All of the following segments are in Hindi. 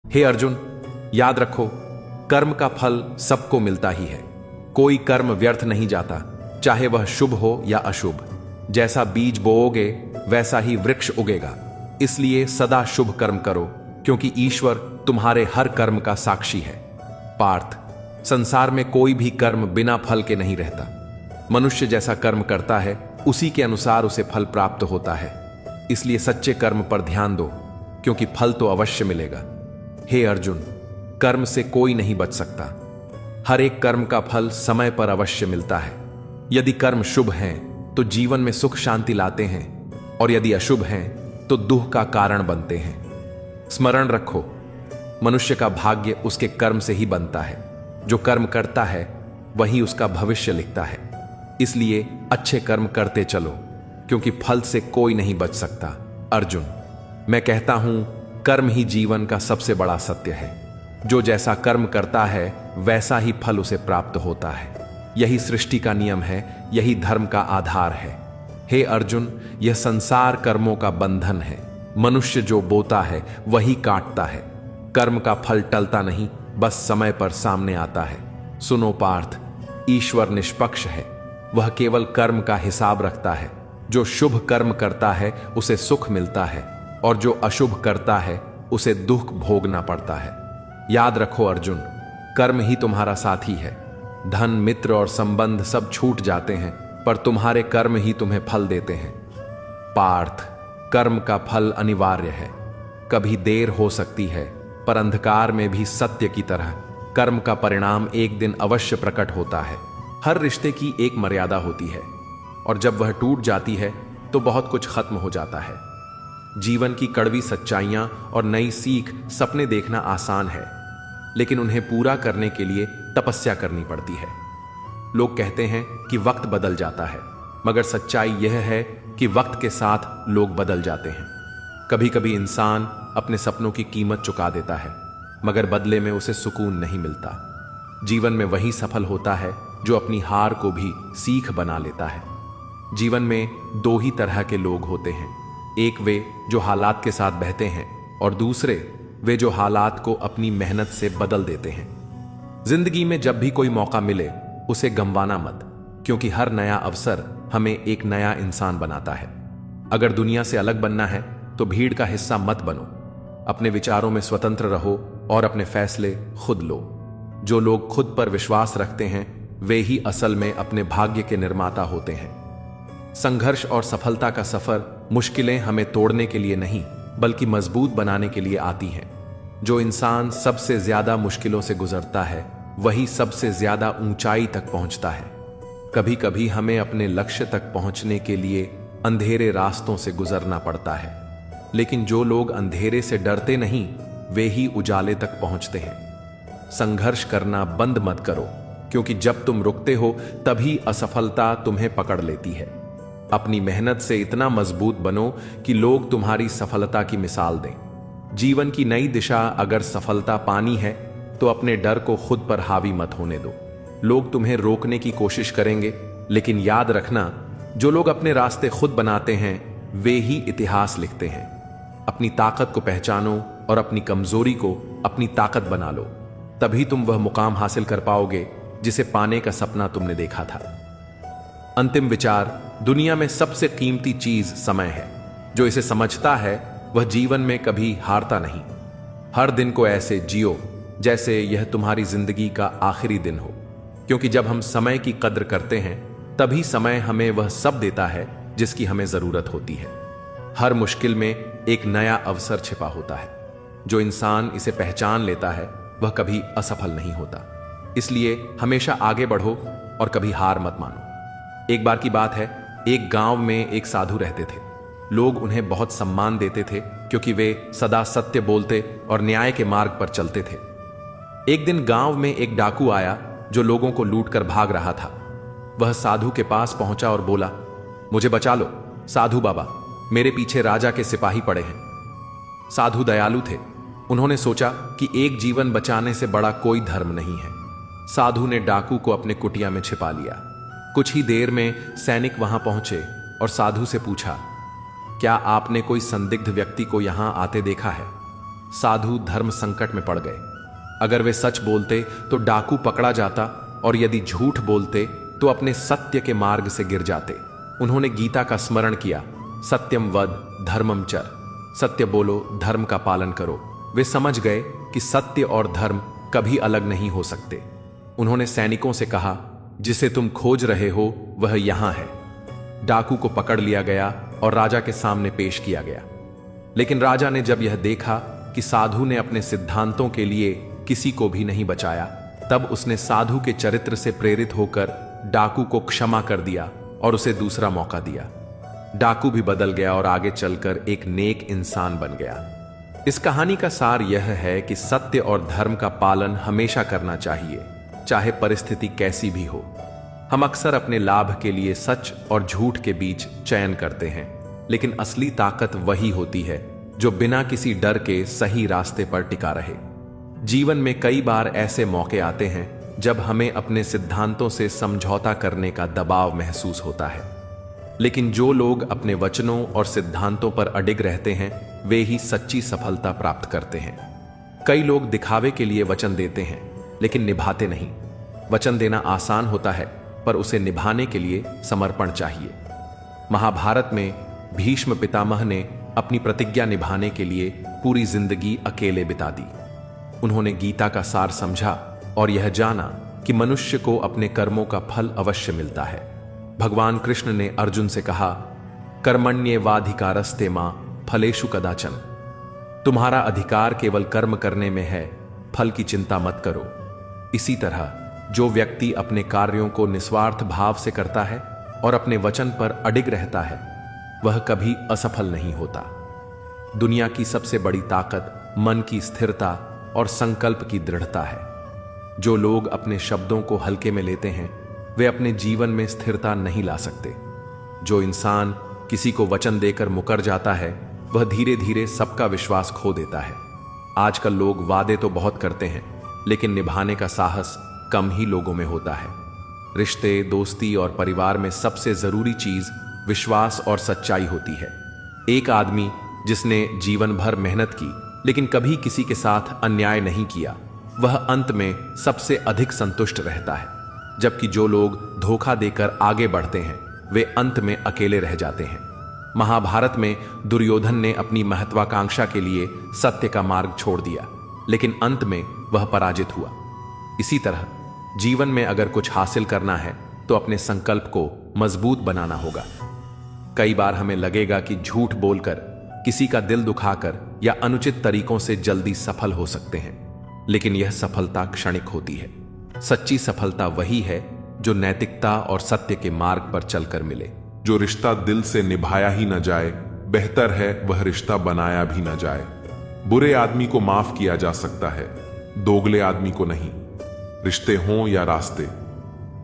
हे अर्जुन, याद रखो, कर्म का फल सबको मिलता ही है। कोई कर्म व्यर्थ नहीं जाता, चाहे वह शुभ हो या अशुभ। जैसा बीज बोओगे वैसा ही वृक्ष उगेगा। इसलिए सदा शुभ कर्म करो, क्योंकि ईश्वर तुम्हारे हर कर्म का साक्षी है। पार्थ, संसार में कोई भी कर्म बिना फल के नहीं रहता। मनुष्य जैसा कर्म करता है उसी के अनुसार उसे फल प्राप्त होता है। इसलिए सच्चे कर्म पर ध्यान दो, क्योंकि फल तो अवश्य मिलेगा। हे अर्जुन, कर्म से कोई नहीं बच सकता। हर एक कर्म का फल समय पर अवश्य मिलता है। यदि कर्म शुभ हैं तो जीवन में सुख शांति लाते हैं, और यदि अशुभ हैं तो दुख का कारण बनते हैं। स्मरण रखो, मनुष्य का भाग्य उसके कर्म से ही बनता है। जो कर्म करता है वही उसका भविष्य लिखता है। इसलिए अच्छे कर्म करते चलो, क्योंकि फल से कोई नहीं बच सकता। अर्जुन, मैं कहता हूं, कर्म ही जीवन का सबसे बड़ा सत्य है। जो जैसा कर्म करता है वैसा ही फल उसे प्राप्त होता है। यही सृष्टि का नियम है, यही धर्म का आधार है। हे अर्जुन, यह संसार कर्मों का बंधन है। मनुष्य जो बोता है वही काटता है। कर्म का फल टलता नहीं, बस समय पर सामने आता है। सुनो पार्थ, ईश्वर निष्पक्ष है। वह केवल कर्म का हिसाब रखता है। जो शुभ कर्म करता है उसे सुख मिलता है, और जो अशुभ करता है उसे दुख भोगना पड़ता है। याद रखो अर्जुन, कर्म ही तुम्हारा साथी है। धन, मित्र और संबंध सब छूट जाते हैं, पर तुम्हारे कर्म ही तुम्हें फल देते हैं। पार्थ, कर्म का फल अनिवार्य है। कभी देर हो सकती है, पर अंधकार में भी सत्य की तरह कर्म का परिणाम एक दिन अवश्य प्रकट होता है। हर रिश्ते की एक मर्यादा होती है, और जब वह टूट जाती है तो बहुत कुछ खत्म हो जाता है। जीवन की कड़वी सच्चाइयां और नई सीख, सपने देखना आसान है, लेकिन उन्हें पूरा करने के लिए तपस्या करनी पड़ती है। लोग कहते हैं कि वक्त बदल जाता है, मगर सच्चाई यह है कि वक्त के साथ लोग बदल जाते हैं। कभी कभी इंसान अपने सपनों की कीमत चुका देता है, मगर बदले में उसे सुकून नहीं मिलता। जीवन में वही सफल होता है जो अपनी हार को भी सीख बना लेता है। जीवन में दो ही तरह के लोग होते हैं, एक वे जो हालात के साथ बहते हैं, और दूसरे वे जो हालात को अपनी मेहनत से बदल देते हैं। जिंदगी में जब भी कोई मौका मिले उसे गंवाना मत, क्योंकि हर नया अवसर हमें एक नया इंसान बनाता है। अगर दुनिया से अलग बनना है तो भीड़ का हिस्सा मत बनो। अपने विचारों में स्वतंत्र रहो और अपने फैसले खुद लो। जो लोग खुद पर विश्वास रखते हैं वे ही असल में अपने भाग्य के निर्माता होते हैं। संघर्ष और सफलता का सफर मुश्किलें हमें तोड़ने के लिए नहीं, बल्कि मजबूत बनाने के लिए आती हैं। जो इंसान सबसे ज्यादा मुश्किलों से गुजरता है वही सबसे ज्यादा ऊंचाई तक पहुंचता है। कभी कभी हमें अपने लक्ष्य तक पहुंचने के लिए अंधेरे रास्तों से गुजरना पड़ता है, लेकिन जो लोग अंधेरे से डरते नहीं वे ही उजाले तक पहुंचते हैं। संघर्ष करना बंद मत करो, क्योंकि जब तुम रुकते हो तभी असफलता तुम्हें पकड़ लेती है। अपनी मेहनत से इतना मजबूत बनो कि लोग तुम्हारी सफलता की मिसाल दें। जीवन की नई दिशा अगर सफलता पानी है तो अपने डर को खुद पर हावी मत होने दो। लोग तुम्हें रोकने की कोशिश करेंगे, लेकिन याद रखना, जो लोग अपने रास्ते खुद बनाते हैं वे ही इतिहास लिखते हैं। अपनी ताकत को पहचानो और अपनी कमजोरी को अपनी ताकत बना लो, तभी तुम वह मुकाम हासिल कर पाओगे जिसे पाने का सपना तुमने देखा था। अंतिम विचार, दुनिया में सबसे कीमती चीज समय है। जो इसे समझता है वह जीवन में कभी हारता नहीं। हर दिन को ऐसे जियो जैसे यह तुम्हारी जिंदगी का आखिरी दिन हो, क्योंकि जब हम समय की कद्र करते हैं तभी समय हमें वह सब देता है जिसकी हमें जरूरत होती है। हर मुश्किल में एक नया अवसर छिपा होता है। जो इंसान इसे पहचान लेता है वह कभी असफल नहीं होता। इसलिए हमेशा आगे बढ़ो और कभी हार मत मानो। एक बार की बात है, एक गांव में एक साधु रहते थे। लोग उन्हें बहुत सम्मान देते थे क्योंकि वे सदा सत्य बोलते और न्याय के मार्ग पर चलते थे। एक दिन गांव में एक डाकू आया जो लोगों को लूटकर भाग रहा था। वह साधु के पास पहुंचा और बोला, मुझे बचा लो साधु बाबा, मेरे पीछे राजा के सिपाही पड़े हैं। साधु दयालु थे। उन्होंने सोचा कि एक जीवन बचाने से बड़ा कोई धर्म नहीं है। साधु ने डाकू को अपने कुटिया में छिपा लिया। कुछ ही देर में सैनिक वहां पहुंचे और साधु से पूछा, क्या आपने कोई संदिग्ध व्यक्ति को यहां आते देखा है? साधु धर्म संकट में पड़ गए। अगर वे सच बोलते तो डाकू पकड़ा जाता, और यदि झूठ बोलते तो अपने सत्य के मार्ग से गिर जाते। उन्होंने गीता का स्मरण किया, सत्यम वद धर्मम चर, सत्य बोलो, धर्म का पालन करो। वे समझ गए कि सत्य और धर्म कभी अलग नहीं हो सकते। उन्होंने सैनिकों से कहा, जिसे तुम खोज रहे हो वह यहां है। डाकू को पकड़ लिया गया और राजा के सामने पेश किया गया। लेकिन राजा ने जब यह देखा कि साधु ने अपने सिद्धांतों के लिए किसी को भी नहीं बचाया, तब उसने साधु के चरित्र से प्रेरित होकर डाकू को क्षमा कर दिया और उसे दूसरा मौका दिया। डाकू भी बदल गया और आगे चलकर एक नेक इंसान बन गया। इस कहानी का सार यह है कि सत्य और धर्म का पालन हमेशा करना चाहिए, चाहे परिस्थिति कैसी भी हो। हम अक्सर अपने लाभ के लिए सच और झूठ के बीच चयन करते हैं, लेकिन असली ताकत वही होती है जो बिना किसी डर के सही रास्ते पर टिका रहे। जीवन में कई बार ऐसे मौके आते हैं जब हमें अपने सिद्धांतों से समझौता करने का दबाव महसूस होता है, लेकिन जो लोग अपने वचनों और सिद्धांतों पर अडिग रहते हैं वे ही सच्ची सफलता प्राप्त करते हैं। कई लोग दिखावे के लिए वचन देते हैं लेकिन निभाते नहीं। वचन देना आसान होता है, पर उसे निभाने के लिए समर्पण चाहिए। महाभारत में भीष्म पितामह ने अपनी प्रतिज्ञा निभाने के लिए पूरी जिंदगी अकेले बिता दी। उन्होंने गीता का सार समझा और यह जाना कि मनुष्य को अपने कर्मों का फल अवश्य मिलता है। भगवान कृष्ण ने अर्जुन से कहा, कर्मण्येवाधिकारस्ते मां फलेषु कदाचन। तुम्हारा अधिकार केवल कर्म करने में है, फल की चिंता मत करो। इसी तरह जो व्यक्ति अपने कार्यों को निस्वार्थ भाव से करता है और अपने वचन पर अडिग रहता है, वह कभी असफल नहीं होता। दुनिया की सबसे बड़ी ताकत मन की स्थिरता और संकल्प की दृढ़ता है। जो लोग अपने शब्दों को हल्के में लेते हैं वे अपने जीवन में स्थिरता नहीं ला सकते। जो इंसान किसी को वचन देकर मुकर जाता है वह धीरे धीरे सबका विश्वास खो देता है। आजकल लोग वादे तो बहुत करते हैं लेकिन निभाने का साहस कम ही लोगों में होता है। रिश्ते, दोस्ती और परिवार में सबसे जरूरी चीज विश्वास और सच्चाई होती है। एक आदमी जिसने जीवन भर मेहनत की लेकिन कभी किसी के साथ अन्याय नहीं किया, वह अंत में सबसे अधिक संतुष्ट रहता है। जबकि जो लोग धोखा देकर आगे बढ़ते हैं वे अंत में अकेले रह जाते हैं। महाभारत में दुर्योधन ने अपनी महत्वाकांक्षा के लिए सत्य का मार्ग छोड़ दिया, लेकिन अंत में वह पराजित हुआ। इसी तरह जीवन में अगर कुछ हासिल करना है तो अपने संकल्प को मजबूत बनाना होगा। कई बार हमें लगेगा कि झूठ बोलकर, किसी का दिल दुखाकर या अनुचित तरीकों से जल्दी सफल हो सकते हैं, लेकिन यह सफलता क्षणिक होती है। सच्ची सफलता वही है जो नैतिकता और सत्य के मार्ग पर चलकर मिले। जो रिश्ता दिल से निभाया ही न जाए, बेहतर है वह रिश्ता बनाया भी न जाए। बुरे आदमी को माफ किया जा सकता है, दोगले आदमी को नहीं। रिश्ते हों या रास्ते,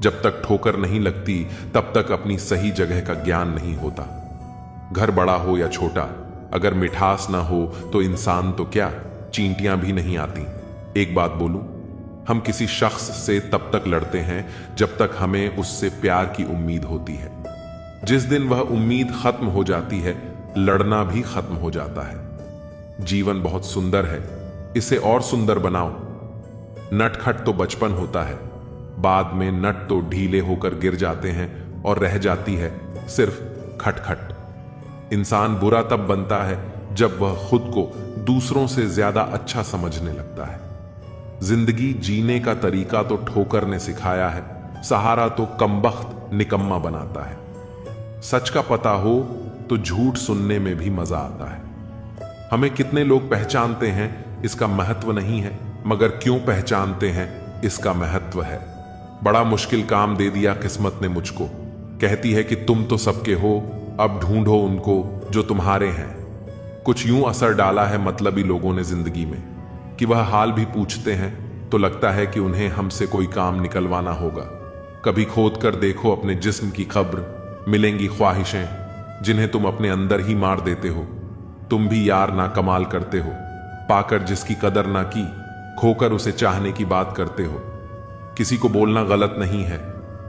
जब तक ठोकर नहीं लगती तब तक अपनी सही जगह का ज्ञान नहीं होता। घर बड़ा हो या छोटा, अगर मिठास ना हो तो इंसान तो क्या, चींटियां भी नहीं आती। एक बात बोलूं, हम किसी शख्स से तब तक लड़ते हैं जब तक हमें उससे प्यार की उम्मीद होती है। जिस दिन वह उम्मीद खत्म हो जाती है, लड़ना भी खत्म हो जाता है। जीवन बहुत सुंदर है, इसे और सुंदर बनाओ। नटखट तो बचपन होता है, बाद में नट तो ढीले होकर गिर जाते हैं और रह जाती है सिर्फ खटखट। इंसान बुरा तब बनता है जब वह खुद को दूसरों से ज्यादा अच्छा समझने लगता है। जिंदगी जीने का तरीका तो ठोकर ने सिखाया है, सहारा तो कमबख्त निकम्मा बनाता है। सच का पता हो तो झूठ सुनने में भी मजा आता है। हमें कितने लोग पहचानते हैं इसका महत्व नहीं है, मगर क्यों पहचानते हैं इसका महत्व है। बड़ा मुश्किल काम दे दिया किस्मत ने मुझको, कहती है कि तुम तो सबके हो, अब ढूंढो उनको जो तुम्हारे हैं। कुछ यूं असर डाला है मतलबी लोगों ने जिंदगी में कि वह हाल भी पूछते हैं तो लगता है कि उन्हें हमसे कोई काम निकलवाना होगा। कभी खोद कर देखो अपने जिस्म की खबर, मिलेंगी ख्वाहिशें जिन्हें तुम अपने अंदर ही मार देते हो। तुम भी यार ना कमाल करते हो, पाकर जिसकी कदर ना की, खोकर उसे चाहने की बात करते हो। किसी को बोलना गलत नहीं है,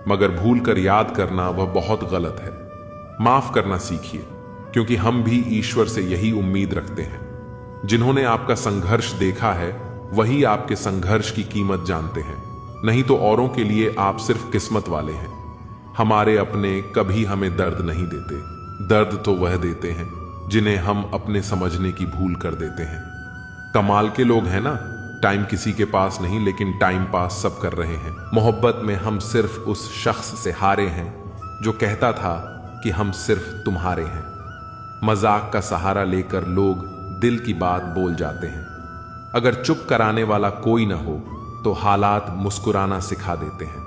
मगर भूल कर याद करना वह बहुत गलत है। माफ करना सीखिए, क्योंकि हम भी ईश्वर से यही उम्मीद रखते हैं। जिन्होंने आपका संघर्ष देखा है वही आपके संघर्ष की कीमत जानते हैं, नहीं तो औरों के लिए आप सिर्फ किस्मत वाले हैं। हमारे अपने कभी हमें दर्द नहीं देते, दर्द तो वह देते हैं जिन्हें हम अपने समझने की भूल कर देते हैं। कमाल के लोग हैं ना, टाइम किसी के पास नहीं लेकिन टाइम पास सब कर रहे हैं। मोहब्बत में हम सिर्फ उस शख्स से हारे हैं जो कहता था कि हम सिर्फ तुम्हारे हैं। मजाक का सहारा लेकर लोग दिल की बात बोल जाते हैं। अगर चुप कराने वाला कोई ना हो तो हालात मुस्कुराना सिखा देते हैं।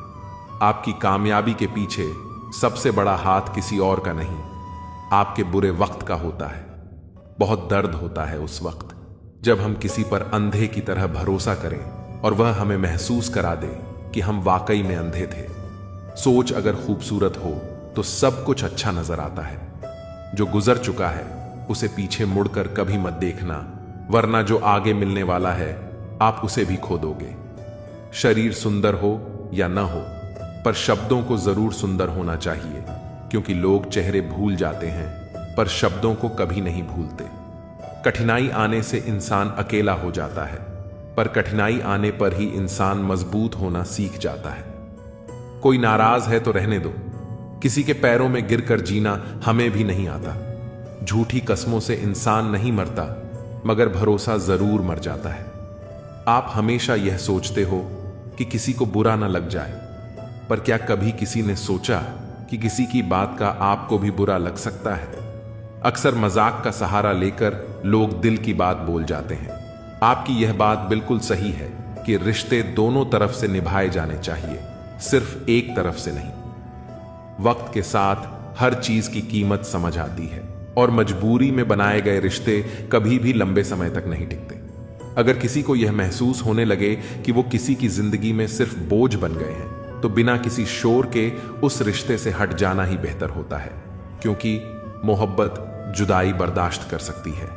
आपकी कामयाबी के पीछे सबसे बड़ा हाथ किसी और का नहीं, आपके बुरे वक्त का होता है। बहुत दर्द होता है उस वक्त जब हम किसी पर अंधे की तरह भरोसा करें और वह हमें महसूस करा दे कि हम वाकई में अंधे थे। सोच अगर खूबसूरत हो तो सब कुछ अच्छा नजर आता है। जो गुजर चुका है उसे पीछे मुड़कर कभी मत देखना, वरना जो आगे मिलने वाला है आप उसे भी खो दोगे। शरीर सुंदर हो या न हो, पर शब्दों को जरूर सुंदर होना चाहिए, क्योंकि लोग चेहरे भूल जाते हैं पर शब्दों को कभी नहीं भूलते। कठिनाई आने से इंसान अकेला हो जाता है, पर कठिनाई आने पर ही इंसान मजबूत होना सीख जाता है। कोई नाराज है तो रहने दो, किसी के पैरों में गिरकर जीना हमें भी नहीं आता। झूठी कस्मों से इंसान नहीं मरता, मगर भरोसा जरूर मर जाता है। आप हमेशा यह सोचते हो कि किसी को बुरा ना लग जाए, पर क्या कभी किसी ने सोचा कि किसी की बात का आपको भी बुरा लग सकता है? अक्सर मजाक का सहारा लेकर लोग दिल की बात बोल जाते हैं। आपकी यह बात बिल्कुल सही है कि रिश्ते दोनों तरफ से निभाए जाने चाहिए, सिर्फ एक तरफ से नहीं। वक्त के साथ हर चीज की कीमत समझ आती है और मजबूरी में बनाए गए रिश्ते कभी भी लंबे समय तक नहीं टिकते। अगर किसी को यह महसूस होने लगे कि वो किसी की जिंदगी में सिर्फ बोझ बन गए हैं, तो बिना किसी शोर के उस रिश्ते से हट जाना ही बेहतर होता है, क्योंकि मोहब्बत जुदाई बर्दाश्त कर सकती है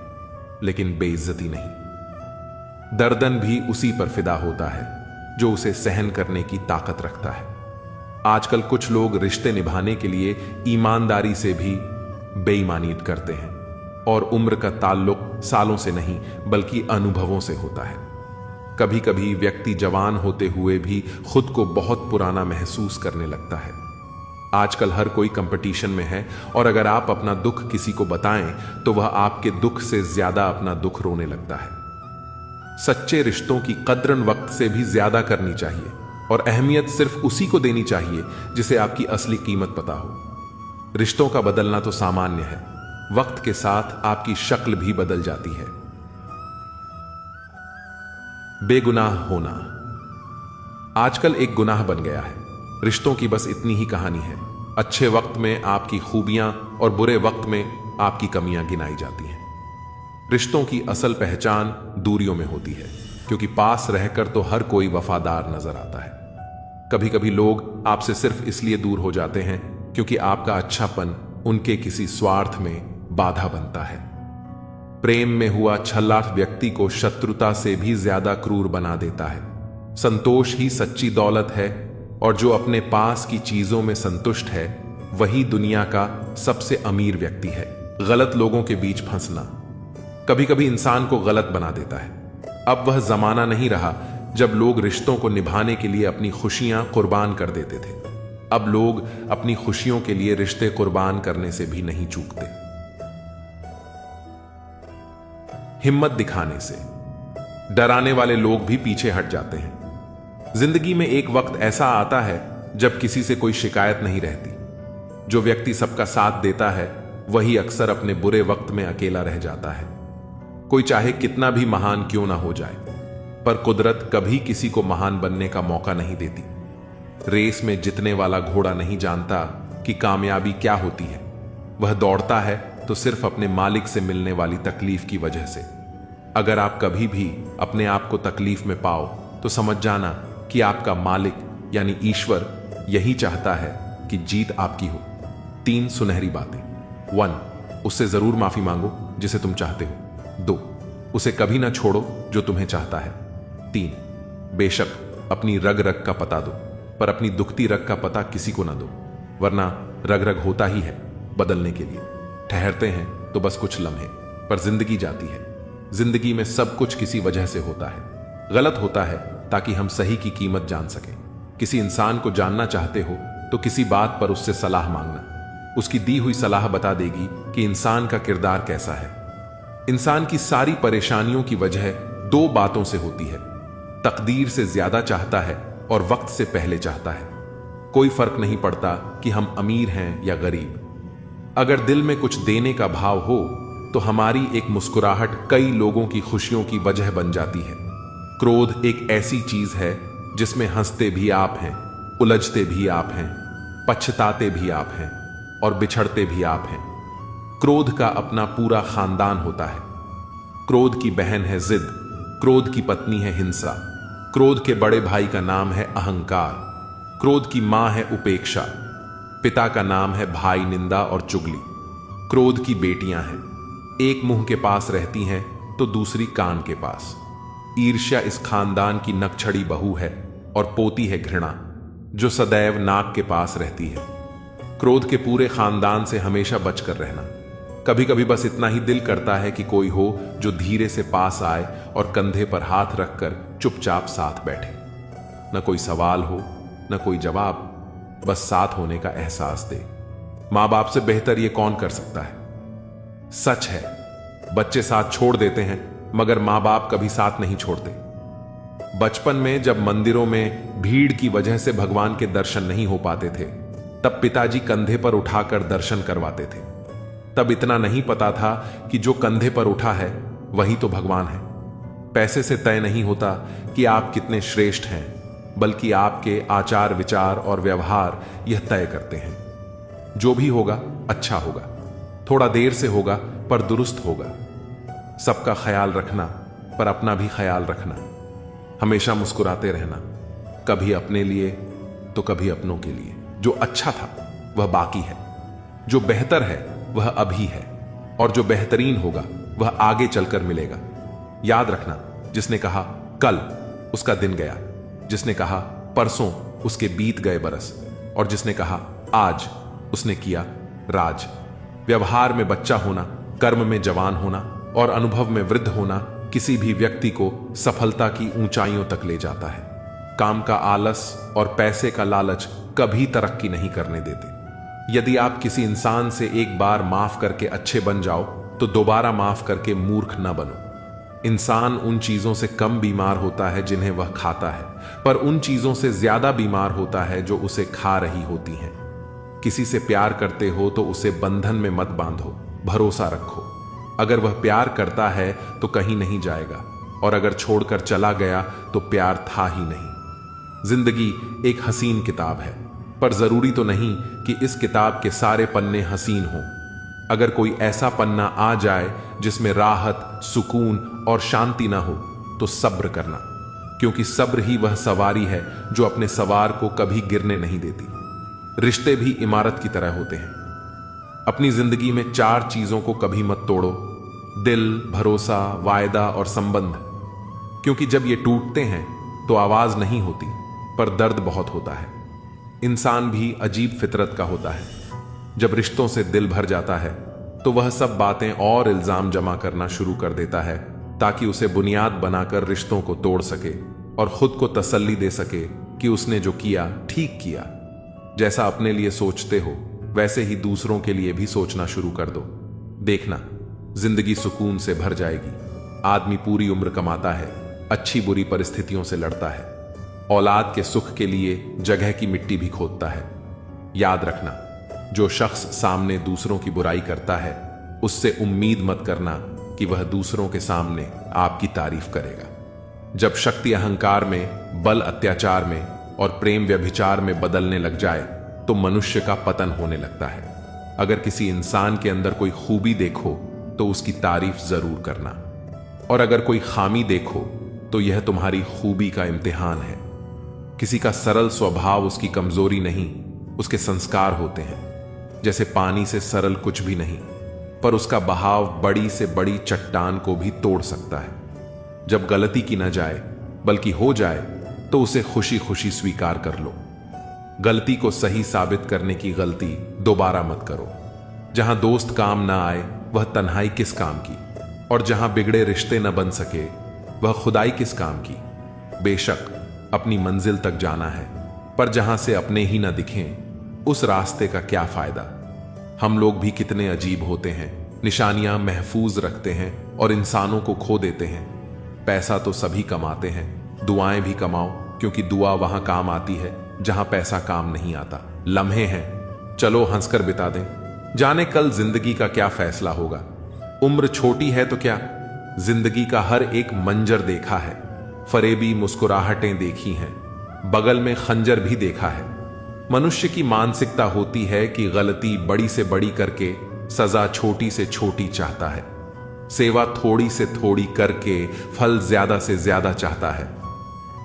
लेकिन बेइज्जती नहीं। दर्दन भी उसी पर फिदा होता है जो उसे सहन करने की ताकत रखता है। आजकल कुछ लोग रिश्ते निभाने के लिए ईमानदारी से भी बेईमानी करते हैं, और उम्र का ताल्लुक सालों से नहीं बल्कि अनुभवों से होता है। कभी कभी व्यक्ति जवान होते हुए भी खुद को बहुत पुराना महसूस करने लगता है। आजकल हर कोई कंपटीशन में है, और अगर आप अपना दुख किसी को बताएं तो वह आपके दुख से ज्यादा अपना दुख रोने लगता है। सच्चे रिश्तों की कद्रन वक्त से भी ज्यादा करनी चाहिए, और अहमियत सिर्फ उसी को देनी चाहिए जिसे आपकी असली कीमत पता हो। रिश्तों का बदलना तो सामान्य है, वक्त के साथ आपकी शक्ल भी बदल जाती है। बेगुनाह होना आजकल एक गुनाह बन गया है। रिश्तों की बस इतनी ही कहानी है। अच्छे वक्त में आपकी खूबियां और बुरे वक्त में आपकी कमियां गिनाई जाती हैं। रिश्तों की असल पहचान दूरियों में होती है, क्योंकि पास रहकर तो हर कोई वफादार नजर आता है। कभी कभी लोग आपसे सिर्फ इसलिए दूर हो जाते हैं क्योंकि आपका अच्छापन उनके किसी स्वार्थ में बाधा बनता है। प्रेम में हुआ छल्ला व्यक्ति को शत्रुता से भी ज्यादा क्रूर बना देता है। संतोष ही सच्ची दौलत है, और जो अपने पास की चीजों में संतुष्ट है वही दुनिया का सबसे अमीर व्यक्ति है। गलत लोगों के बीच फंसना कभी कभी इंसान को गलत बना देता है। अब वह जमाना नहीं रहा जब लोग रिश्तों को निभाने के लिए अपनी खुशियां कुर्बान कर देते थे। अब लोग अपनी खुशियों के लिए रिश्ते कुर्बान करने से भी नहीं चूकते। हिम्मत दिखाने से डराने वाले लोग भी पीछे हट जाते हैं। जिंदगी में एक वक्त ऐसा आता है जब किसी से कोई शिकायत नहीं रहती। जो व्यक्ति सबका साथ देता है वही अक्सर अपने बुरे वक्त में अकेला रह जाता है। कोई चाहे कितना भी महान क्यों ना हो जाए, पर कुदरत कभी किसी को महान बनने का मौका नहीं देती। रेस में जीतने वाला घोड़ा नहीं जानता कि कामयाबी क्या होती है। वह दौड़ता है तो सिर्फ अपने मालिक से मिलने वाली तकलीफ की वजह से। अगर आप कभी भी अपने आप को तकलीफ में पाओ तो समझ जाना कि आपका मालिक यानी ईश्वर यही चाहता है कि जीत आपकी हो। 3 सुनहरी बातें। 1, उससे जरूर माफी मांगो जिसे तुम चाहते हो। 2, उसे कभी ना छोड़ो जो तुम्हें चाहता है। 3, बेशक अपनी रग रग का पता दो, पर अपनी दुखती रग का पता किसी को ना दो, वरना रग रग होता ही है बदलने के लिए। ठहरते हैं तो बस कुछ लम्हे, पर जिंदगी जाती है। जिंदगी में सब कुछ किसी वजह से होता है। गलत होता है ताकि हम सही की कीमत जान सकें। किसी इंसान को जानना चाहते हो तो किसी बात पर उससे सलाह मांगना। उसकी दी हुई सलाह बता देगी कि इंसान का किरदार कैसा है। इंसान की सारी परेशानियों की वजह दो बातों से होती है। तकदीर से ज्यादा चाहता है और वक्त से पहले चाहता है। कोई फर्क नहीं पड़ता कि हम अमीर हैं या गरीब। अगर दिल में कुछ देने का भाव हो तो हमारी एक मुस्कुराहट कई लोगों की खुशियों की वजह बन जाती है। क्रोध एक ऐसी चीज है जिसमें हंसते भी आप हैं, उलझते भी आप हैं, पछताते भी आप हैं और बिछड़ते भी आप हैं। क्रोध का अपना पूरा खानदान होता है। क्रोध की बहन है जिद, क्रोध की पत्नी है हिंसा, क्रोध के बड़े भाई का नाम है अहंकार, क्रोध की मां है उपेक्षा, पिता का नाम है भाई निंदा और चुगली। क्रोध की बेटियां हैं, एक मुंह के पास रहती हैं तो दूसरी कान के पास। ईर्ष्या इस खानदान की नकछड़ी बहू है और पोती है घृणा, जो सदैव नाक के पास रहती है। क्रोध के पूरे खानदान से हमेशा बचकर रहना। कभी कभी बस इतना ही दिल करता है कि कोई हो जो धीरे से पास आए और कंधे पर हाथ रखकर चुपचाप साथ बैठे। न कोई सवाल हो न कोई जवाब, बस साथ होने का एहसास दे। मां बाप से बेहतर ये कौन कर सकता है। सच है, बच्चे साथ छोड़ देते हैं मगर मां बाप कभी साथ नहीं छोड़ते। बचपन में जब मंदिरों में भीड़ की वजह से भगवान के दर्शन नहीं हो पाते थे, तब पिताजी कंधे पर उठाकर दर्शन करवाते थे। तब इतना नहीं पता था कि जो कंधे पर उठा है वही तो भगवान है। पैसे से तय नहीं होता कि आप कितने श्रेष्ठ हैं, बल्कि आपके आचार विचार और व्यवहार यह तय करते हैं। जो भी होगा अच्छा होगा, थोड़ा देर से होगा पर दुरुस्त होगा। सबका ख्याल रखना पर अपना भी ख्याल रखना। हमेशा मुस्कुराते रहना, कभी अपने लिए तो कभी अपनों के लिए। जो अच्छा था वह बाकी है, जो बेहतर है वह अभी है, और जो बेहतरीन होगा वह आगे चलकर मिलेगा। याद रखना, जिसने कहा कल उसका दिन गया, जिसने कहा परसों उसके बीत गए बरस, और जिसने कहा आज उसने किया राज। व्यवहार में बच्चा होना, कर्म में जवान होना और अनुभव में वृद्ध होना किसी भी व्यक्ति को सफलता की ऊंचाइयों तक ले जाता है। काम का आलस और पैसे का लालच कभी तरक्की नहीं करने देते। यदि आप किसी इंसान से एक बार माफ करके अच्छे बन जाओ तो दोबारा माफ करके मूर्ख न बनो। इंसान उन चीजों से कम बीमार होता है जिन्हें वह खाता है, पर उन चीजों से ज्यादा बीमार होता है जो उसे खा रही होती हैं। किसी से प्यार करते हो तो उसे बंधन में मत बांधो, भरोसा रखो। अगर वह प्यार करता है तो कहीं नहीं जाएगा, और अगर छोड़कर चला गया तो प्यार था ही नहीं। जिंदगी एक हसीन किताब है, पर जरूरी तो नहीं कि इस किताब के सारे पन्ने हसीन हों। अगर कोई ऐसा पन्ना आ जाए जिसमें राहत, सुकून और शांति ना हो तो सब्र करना, क्योंकि सब्र ही वह सवारी है जो अपने सवार को कभी गिरने नहीं देती। रिश्ते भी इमारत की तरह होते हैं। अपनी जिंदगी में 4 चीजों को कभी मत तोड़ो: दिल, भरोसा, वायदा और संबंध। क्योंकि जब ये टूटते हैं तो आवाज नहीं होती, पर दर्द बहुत होता है। इंसान भी अजीब फितरत का होता है। जब रिश्तों से दिल भर जाता है तो वह सब बातें और इल्जाम जमा करना शुरू कर देता है, ताकि उसे बुनियाद बनाकर रिश्तों को तोड़ सके और खुद को तसल्ली दे सके कि उसने जो किया ठीक किया। जैसा अपने लिए सोचते हो वैसे ही दूसरों के लिए भी सोचना शुरू कर दो। देखना, जिंदगी सुकून से भर जाएगी। आदमी पूरी उम्र कमाता है, अच्छी बुरी परिस्थितियों से लड़ता है, औलाद के सुख के लिए जगह की मिट्टी भी खोदता है। याद रखना, जो शख्स सामने दूसरों की बुराई करता है उससे उम्मीद मत करना कि वह दूसरों के सामने आपकी तारीफ करेगा। जब शक्ति अहंकार में, बल अत्याचार में और प्रेम व्यभिचार में बदलने लग जाए तो मनुष्य का पतन होने लगता है। अगर किसी इंसान के अंदर कोई खूबी देखो तो उसकी तारीफ जरूर करना, और अगर कोई खामी देखो तो यह तुम्हारी खूबी का इम्तिहान है। किसी का सरल स्वभाव उसकी कमजोरी नहीं, उसके संस्कार होते हैं। जैसे पानी से सरल कुछ भी नहीं, पर उसका बहाव बड़ी से बड़ी चट्टान को भी तोड़ सकता है। जब गलती की न जाए बल्कि हो जाए तो उसे खुशी खुशी स्वीकार कर लो। गलती को सही साबित करने की गलती दोबारा मत करो। जहां दोस्त काम ना आए वह तन्हाई किस काम की। और जहां बिगड़े रिश्ते न बन सके वह खुदाई किस काम की। बेशक अपनी मंजिल तक जाना है, पर जहां से अपने ही न दिखें उस रास्ते का क्या फायदा। हम लोग भी कितने अजीब होते हैं, निशानियां महफूज रखते हैं और इंसानों को खो देते हैं। पैसा तो सभी कमाते हैं, दुआएं भी कमाओ, क्योंकि दुआ वहां काम आती है जहां पैसा काम नहीं आता। लम्हे हैं, चलो हंसकर बिता दें, जाने कल जिंदगी का क्या फैसला होगा। उम्र छोटी है तो क्या, जिंदगी का हर एक मंजर देखा है, फरेबी मुस्कुराहटें देखी हैं, बगल में खंजर भी देखा है। मनुष्य की मानसिकता होती है कि गलती बड़ी से बड़ी करके सजा छोटी से छोटी चाहता है, सेवा थोड़ी से थोड़ी करके फल ज्यादा से ज्यादा चाहता है।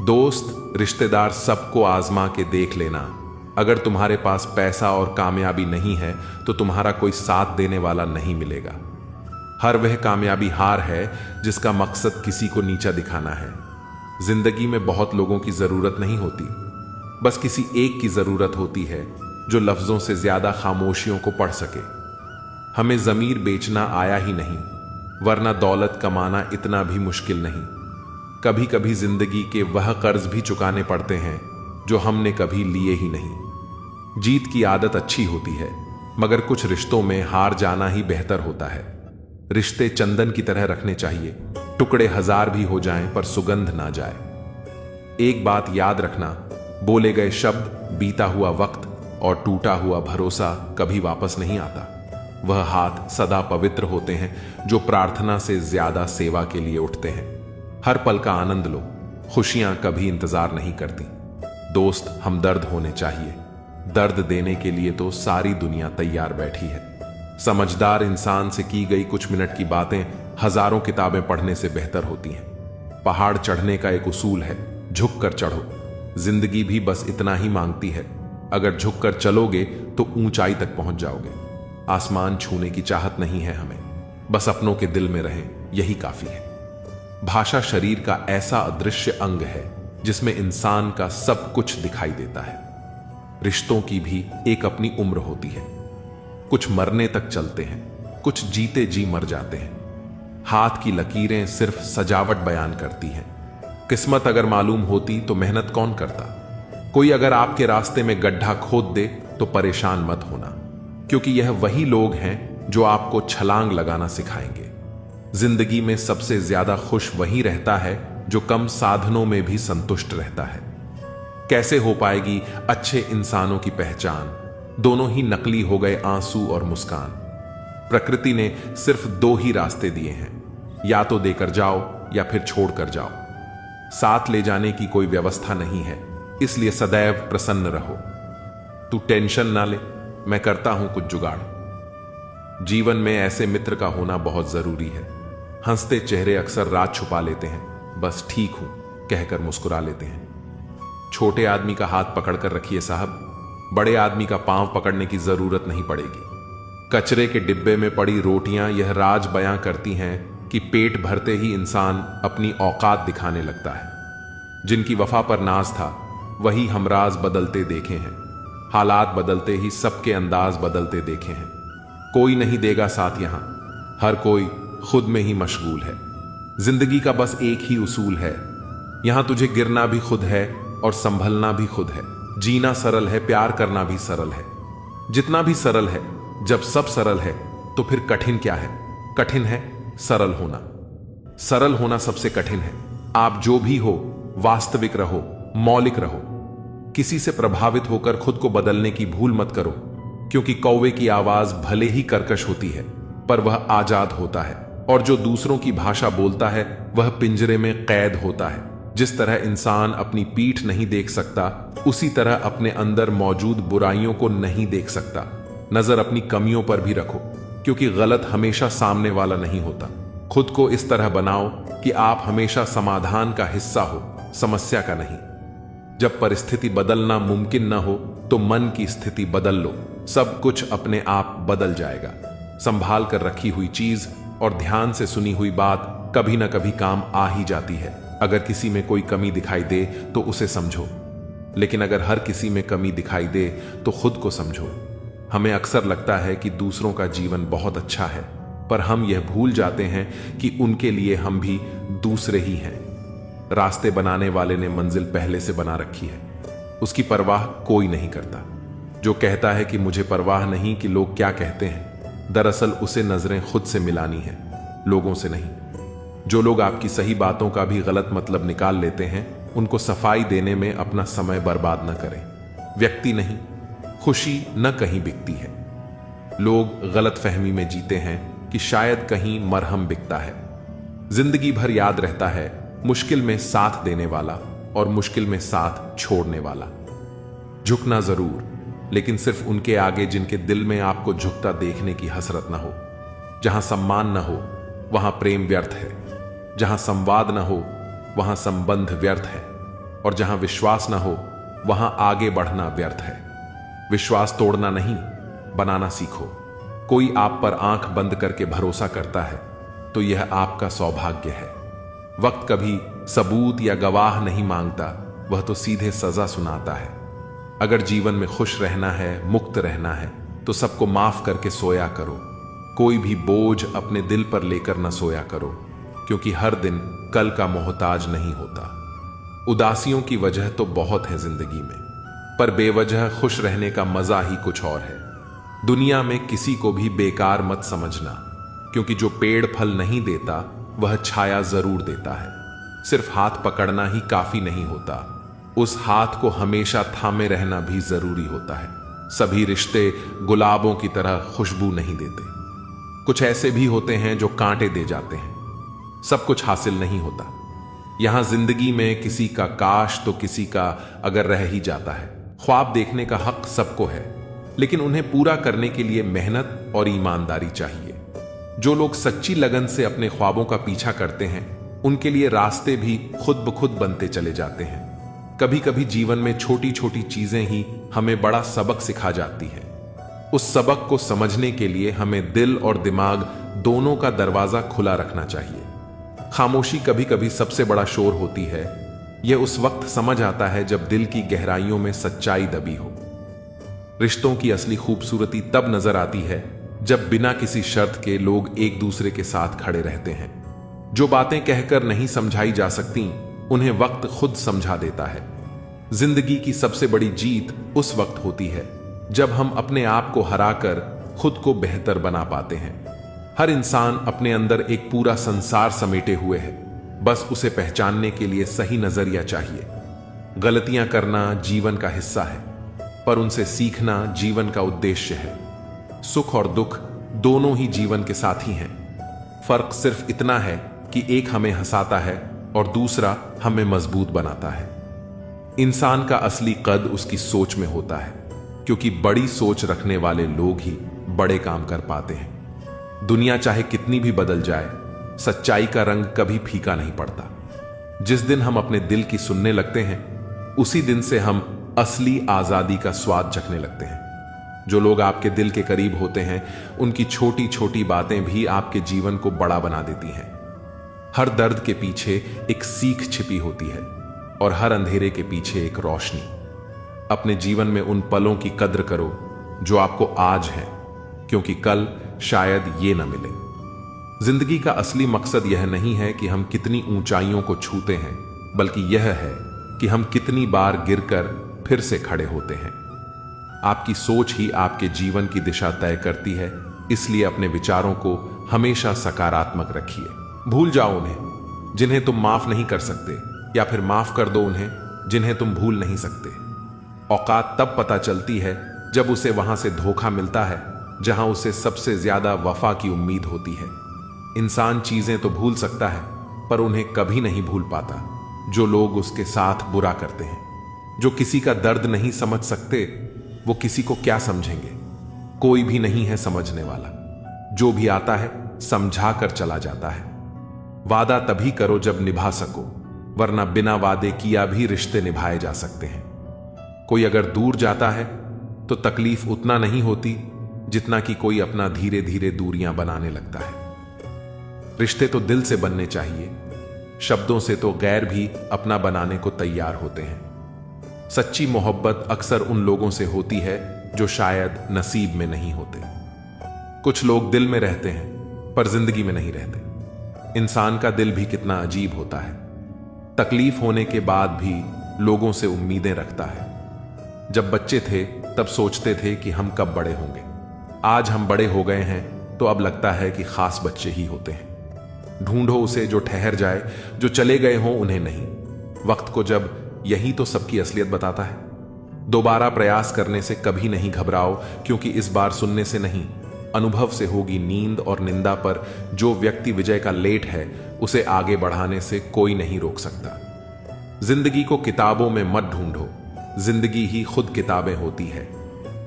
दोस्त रिश्तेदार सबको आजमा के देख लेना। अगर तुम्हारे पास पैसा और कामयाबी नहीं है तो तुम्हारा कोई साथ देने वाला नहीं मिलेगा। हर वह कामयाबी हार है जिसका मकसद किसी को नीचा दिखाना है। जिंदगी में बहुत लोगों की जरूरत नहीं होती, बस किसी एक की जरूरत होती है जो लफ्जों से ज्यादा खामोशियों को पढ़ सके। हमें जमीर बेचना आया ही नहीं, वरना दौलत कमाना इतना भी मुश्किल नहीं। कभी कभी जिंदगी के वह कर्ज भी चुकाने पड़ते हैं जो हमने कभी लिए ही नहीं। जीत की आदत अच्छी होती है, मगर कुछ रिश्तों में हार जाना ही बेहतर होता है। रिश्ते चंदन की तरह रखने चाहिए, टुकड़े हजार भी हो जाएं पर सुगंध ना जाए। एक बात याद रखना, बोले गए शब्द, बीता हुआ वक्त और टूटा हुआ भरोसा कभी वापस नहीं आता। वह हाथ सदा पवित्र होते हैं जो प्रार्थना से ज्यादा सेवा के लिए उठते हैं। हर पल का आनंद लो, खुशियां कभी इंतजार नहीं करती। दोस्त हमदर्द होने चाहिए, दर्द देने के लिए तो सारी दुनिया तैयार बैठी है। समझदार इंसान से की गई कुछ मिनट की बातें हजारों किताबें पढ़ने से बेहतर होती हैं। पहाड़ चढ़ने का एक उसूल है, झुक कर चढ़ो। जिंदगी भी बस इतना ही मांगती है, अगर झुक कर चलोगे तो ऊंचाई तक पहुंच जाओगे। आसमान छूने की चाहत नहीं है हमें, बस अपनों के दिल में रहें, यही काफी है। भाषा शरीर का ऐसा अदृश्य अंग है जिसमें इंसान का सब कुछ दिखाई देता है। रिश्तों की भी एक अपनी उम्र होती है, कुछ मरने तक चलते हैं, कुछ जीते जी मर जाते हैं। हाथ की लकीरें सिर्फ सजावट बयान करती हैं। किस्मत अगर मालूम होती तो मेहनत कौन करता। कोई अगर आपके रास्ते में गड्ढा खोद दे तो परेशान मत होना, क्योंकि यह वही लोग हैं जो आपको छलांग लगाना सिखाएंगे। जिंदगी में सबसे ज्यादा खुश वही रहता है जो कम साधनों में भी संतुष्ट रहता है। कैसे हो पाएगी अच्छे इंसानों की पहचान, दोनों ही नकली हो गए आंसू और मुस्कान। प्रकृति ने सिर्फ दो ही रास्ते दिए हैं, या तो देकर जाओ या फिर छोड़ कर जाओ। साथ ले जाने की कोई व्यवस्था नहीं है, इसलिए सदैव प्रसन्न रहो। तू टेंशन ना ले, मैं करता हूं कुछ जुगाड़। जीवन में ऐसे मित्र का होना बहुत जरूरी है। हंसते चेहरे अक्सर राज छुपा लेते हैं, बस ठीक हूं कहकर मुस्कुरा लेते हैं। छोटे आदमी का हाथ पकड़कर रखिए साहब, बड़े आदमी का पांव पकड़ने की जरूरत नहीं पड़ेगी। कचरे के डिब्बे में पड़ी रोटियां यह राज बयां करती हैं कि पेट भरते ही इंसान अपनी औकात दिखाने लगता है। जिनकी वफा पर नाज था वही हमराज बदलते देखे हैं। हालात बदलते ही सबके अंदाज बदलते देखे हैं। कोई नहीं देगा साथ यहां, हर कोई खुद में ही मशगूल है। जिंदगी का बस एक ही उसूल है, यहां तुझे गिरना भी खुद है और संभलना भी खुद है। जीना सरल है, प्यार करना भी सरल है। जितना भी सरल है, जब सब सरल है तो फिर कठिन क्या है? कठिन है सरल होना। सरल होना सबसे कठिन है। आप जो भी हो वास्तविक रहो, मौलिक रहो। किसी से प्रभावित होकर खुद को बदलने की भूल मत करो, क्योंकि कौवे की आवाज भले ही कर्कश होती है पर वह आजाद होता है, और जो दूसरों की भाषा बोलता है वह पिंजरे में कैद होता है। जिस तरह इंसान अपनी पीठ नहीं देख सकता, उसी तरह अपने अंदर मौजूद बुराइयों को नहीं देख सकता। नजर अपनी कमियों पर भी रखो, क्योंकि गलत हमेशा सामने वाला नहीं होता। खुद को इस तरह बनाओ कि आप हमेशा समाधान का हिस्सा हो, समस्या का नहीं। जब परिस्थिति बदलना मुमकिन न हो तो मन की स्थिति बदल लो, सब कुछ अपने आप बदल जाएगा। संभाल कर रखी हुई चीज और ध्यान से सुनी हुई बात कभी ना कभी काम आ ही जाती है। अगर किसी में कोई कमी दिखाई दे तो उसे समझो, लेकिन अगर हर किसी में कमी दिखाई दे तो खुद को समझो। हमें अक्सर लगता है कि दूसरों का जीवन बहुत अच्छा है, पर हम यह भूल जाते हैं कि उनके लिए हम भी दूसरे ही हैं। रास्ते बनाने वाले ने मंजिल पहले से बना रखी है, उसकी परवाह कोई नहीं करता। जो कहता है कि मुझे परवाह नहीं कि लोग क्या कहते हैं, दरअसल उसे नजरें खुद से मिलानी है, लोगों से नहीं। जो लोग आपकी सही बातों का भी गलत मतलब निकाल लेते हैं, उनको सफाई देने में अपना समय बर्बाद न करें। व्यक्ति नहीं, खुशी न कहीं बिकती है। लोग गलत फहमी में जीते हैं कि शायद कहीं मरहम बिकता है। जिंदगी भर याद रहता है मुश्किल में साथ देने वाला और मुश्किल में साथ छोड़ने वाला। झुकना जरूर, लेकिन सिर्फ उनके आगे जिनके दिल में आपको झुकता देखने की हसरत ना हो। जहां सम्मान न हो वहां प्रेम व्यर्थ है, जहां संवाद न हो वहां संबंध व्यर्थ है, और जहां विश्वास न हो वहां आगे बढ़ना व्यर्थ है। विश्वास तोड़ना नहीं, बनाना सीखो। कोई आप पर आंख बंद करके भरोसा करता है तो यह आपका सौभाग्य है। वक्त कभी सबूत या गवाह नहीं मांगता, वह तो सीधे सजा सुनाता है। अगर जीवन में खुश रहना है, मुक्त रहना है, तो सबको माफ करके सोया करो। कोई भी बोझ अपने दिल पर लेकर न सोया करो, क्योंकि हर दिन कल का मोहताज नहीं होता। उदासियों की वजह तो बहुत है जिंदगी में, पर बेवजह खुश रहने का मजा ही कुछ और है। दुनिया में किसी को भी बेकार मत समझना, क्योंकि जो पेड़ फल नहीं देता वह छाया जरूर देता है। सिर्फ हाथ पकड़ना ही काफी नहीं होता, उस हाथ को हमेशा थामे रहना भी जरूरी होता है। सभी रिश्ते गुलाबों की तरह खुशबू नहीं देते, कुछ ऐसे भी होते हैं जो कांटे दे जाते हैं। सब कुछ हासिल नहीं होता। यहां जिंदगी में किसी का काश तो किसी का अगर रह ही जाता है। ख्वाब देखने का हक सबको है, लेकिन उन्हें पूरा करने के लिए मेहनत और ईमानदारी चाहिए। जो लोग सच्ची लगन से अपने ख्वाबों का पीछा करते हैं, उनके लिए रास्ते भी खुद ब खुद बनते चले जाते हैं। कभी कभी जीवन में छोटी छोटी चीजें ही हमें बड़ा सबक सिखा जाती हैं। उस सबक को समझने के लिए हमें दिल और दिमाग दोनों का दरवाजा खुला रखना चाहिए। खामोशी कभी कभी सबसे बड़ा शोर होती है। यह उस वक्त समझ आता है जब दिल की गहराइयों में सच्चाई दबी हो। रिश्तों की असली खूबसूरती तब नजर आती है जब बिना किसी शर्त के लोग एक दूसरे के साथ खड़े रहते हैं। जो बातें कहकर नहीं समझाई जा सकती, उन्हें वक्त खुद समझा देता है। जिंदगी की सबसे बड़ी जीत उस वक्त होती है जब हम अपने आप को हराकर खुद को बेहतर बना पाते हैं। हर इंसान अपने अंदर एक पूरा संसार समेटे हुए है, बस उसे पहचानने के लिए सही नजरिया चाहिए। गलतियां करना जीवन का हिस्सा है, पर उनसे सीखना जीवन का उद्देश्य है। सुख और दुख दोनों ही जीवन के साथी हैं। फर्क सिर्फ इतना है कि एक हमें हंसाता है और दूसरा हमें मजबूत बनाता है। इंसान का असली कद उसकी सोच में होता है, क्योंकि बड़ी सोच रखने वाले लोग ही बड़े काम कर पाते हैं। दुनिया चाहे कितनी भी बदल जाए, सच्चाई का रंग कभी फीका नहीं पड़ता। जिस दिन हम अपने दिल की सुनने लगते हैं, उसी दिन से हम असली आजादी का स्वाद चखने लगते हैं। जो लोग आपके दिल के करीब होते हैं, उनकी छोटी छोटी बातें भी आपके जीवन को बड़ा बना देती हैं। हर दर्द के पीछे एक सीख छिपी होती है और हर अंधेरे के पीछे एक रोशनी। अपने जीवन में उन पलों की कद्र करो जो आपको आज है, क्योंकि कल शायद ये न मिले। जिंदगी का असली मकसद यह नहीं है कि हम कितनी ऊंचाइयों को छूते हैं, बल्कि यह है कि हम कितनी बार गिरकर फिर से खड़े होते हैं। आपकी सोच ही आपके जीवन की दिशा तय करती है, इसलिए अपने विचारों को हमेशा सकारात्मक रखिए। भूल जाओ उन्हें जिन्हें तुम माफ नहीं कर सकते, या फिर माफ कर दो उन्हें जिन्हें तुम भूल नहीं सकते। औकात तब पता चलती है जब उसे वहां से धोखा मिलता है जहां उसे सबसे ज्यादा वफा की उम्मीद होती है। इंसान चीजें तो भूल सकता है, पर उन्हें कभी नहीं भूल पाता जो लोग उसके साथ बुरा करते हैं। जो किसी का दर्द नहीं समझ सकते, वो किसी को क्या समझेंगे। कोई भी नहीं है समझने वाला। जो भी आता है समझा कर चला जाता है। वादा तभी करो जब निभा सको, वरना बिना वादे किया भी रिश्ते निभाए जा सकते हैं। कोई अगर दूर जाता है तो तकलीफ उतना नहीं होती जितना कि कोई अपना धीरे धीरे दूरियां बनाने लगता है। रिश्ते तो दिल से बनने चाहिए, शब्दों से तो गैर भी अपना बनाने को तैयार होते हैं। सच्ची मोहब्बत अक्सर उन लोगों से होती है जो शायद नसीब में नहीं होते। कुछ लोग दिल में रहते हैं, पर जिंदगी में नहीं रहते। इंसान का दिल भी कितना अजीब होता है। तकलीफ होने के बाद भी लोगों से उम्मीदें रखता है। जब बच्चे थे तब सोचते थे कि हम कब बड़े होंगे। आज हम बड़े हो गए हैं तो अब लगता है कि खास बच्चे ही होते हैं। ढूंढो उसे जो ठहर जाए, जो चले गए हों उन्हें नहीं। वक्त को जब यही तो सबकी असलियत बताता है। दोबारा प्रयास करने से कभी नहीं घबराओ, क्योंकि इस बार सुनने से नहीं, अनुभव से होगी नींद और निंदा। पर जो व्यक्ति विजय का लेट है उसे आगे बढ़ाने से कोई नहीं रोक सकता। जिंदगी को किताबों में मत ढूंढो, जिंदगी ही खुद किताबें होती है।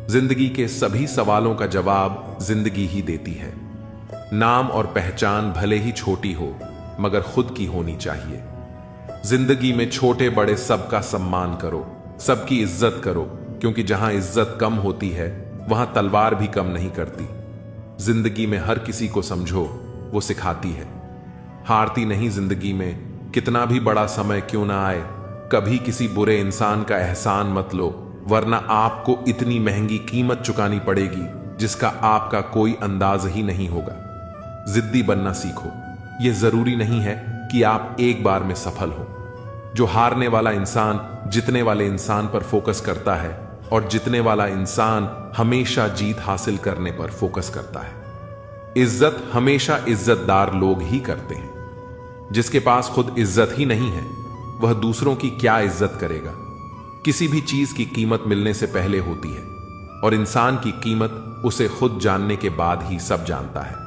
जिंदगी के सभी सवालों का जवाब जिंदगी ही देती है। नाम और पहचान भले ही छोटी हो मगर खुद की होनी चाहिए। जिंदगी में छोटे बड़े सबका सम्मान करो, सबकी इज्जत करो, क्योंकि जहां इज्जत कम होती है वहां तलवार भी कम नहीं करती। जिंदगी में हर किसी को समझो, वो सिखाती है। हारती नहीं जिंदगी में, कितना भी बड़ा समय क्यों ना आए। कभी किसी बुरे इंसान का एहसान मत लो, वरना आपको इतनी महंगी कीमत चुकानी पड़ेगी जिसका आपका कोई अंदाज ही नहीं होगा। जिद्दी बनना सीखो। यह जरूरी नहीं है कि आप एक बार में सफल हो। जो हारने वाला इंसान जीतने वाले इंसान पर फोकस करता है, और जीतने वाला इंसान हमेशा जीत हासिल करने पर फोकस करता है। इज्जत हमेशा इज्जतदार लोग ही करते हैं। जिसके पास खुद इज्जत ही नहीं है वह दूसरों की क्या इज्जत करेगा। किसी भी चीज की कीमत मिलने से पहले होती है, और इंसान की कीमत उसे खुद जानने के बाद ही सब जानता है।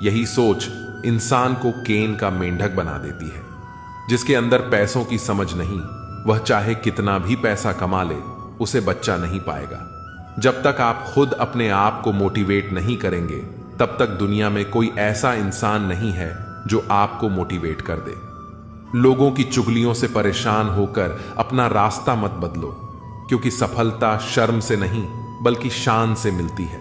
यही सोच इंसान को केन का मेंढक बना देती है। जिसके अंदर पैसों की समझ नहीं, वह चाहे कितना भी पैसा कमा ले उसे बच्चा नहीं पाएगा। जब तक आप खुद अपने आप को मोटिवेट नहीं करेंगे तब तक दुनिया में कोई ऐसा इंसान नहीं है जो आपको मोटिवेट कर दे। लोगों की चुगलियों से परेशान होकर अपना रास्ता मत बदलो, क्योंकि सफलता शर्म से नहीं बल्कि शान से मिलती है।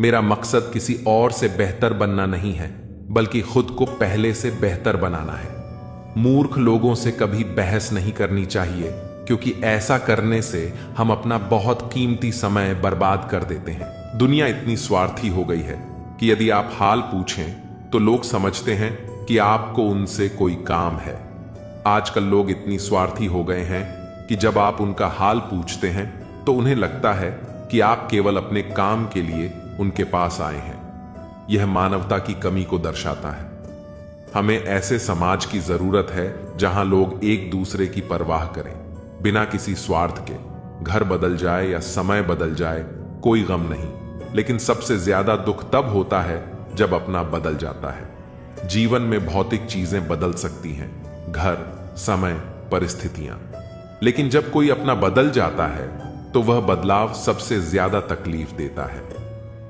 मेरा मकसद किसी और से बेहतर बनना नहीं है, बल्कि खुद को पहले से बेहतर बनाना है। मूर्ख लोगों से कभी बहस नहीं करनी चाहिए, क्योंकि ऐसा करने से हम अपना बहुत कीमती समय बर्बाद कर देते हैं। दुनिया इतनी स्वार्थी हो गई है कि यदि आप हाल पूछें तो लोग समझते हैं कि आपको उनसे कोई काम है। आजकल लोग इतनी स्वार्थी हो गए हैं कि जब आप उनका हाल पूछते हैं तो उन्हें लगता है कि आप केवल अपने काम के लिए उनके पास आए हैं। यह मानवता की कमी को दर्शाता है। हमें ऐसे समाज की जरूरत है जहां लोग एक दूसरे की परवाह करें, बिना किसी स्वार्थ के। घर बदल जाए या समय बदल जाए कोई गम नहीं, लेकिन सबसे ज्यादा दुख तब होता है जब अपना बदल जाता है। जीवन में भौतिक चीजें बदल सकती हैं, घर, समय, परिस्थितियां, लेकिन जब कोई अपना बदल जाता है तो वह बदलाव सबसे ज्यादा तकलीफ देता है,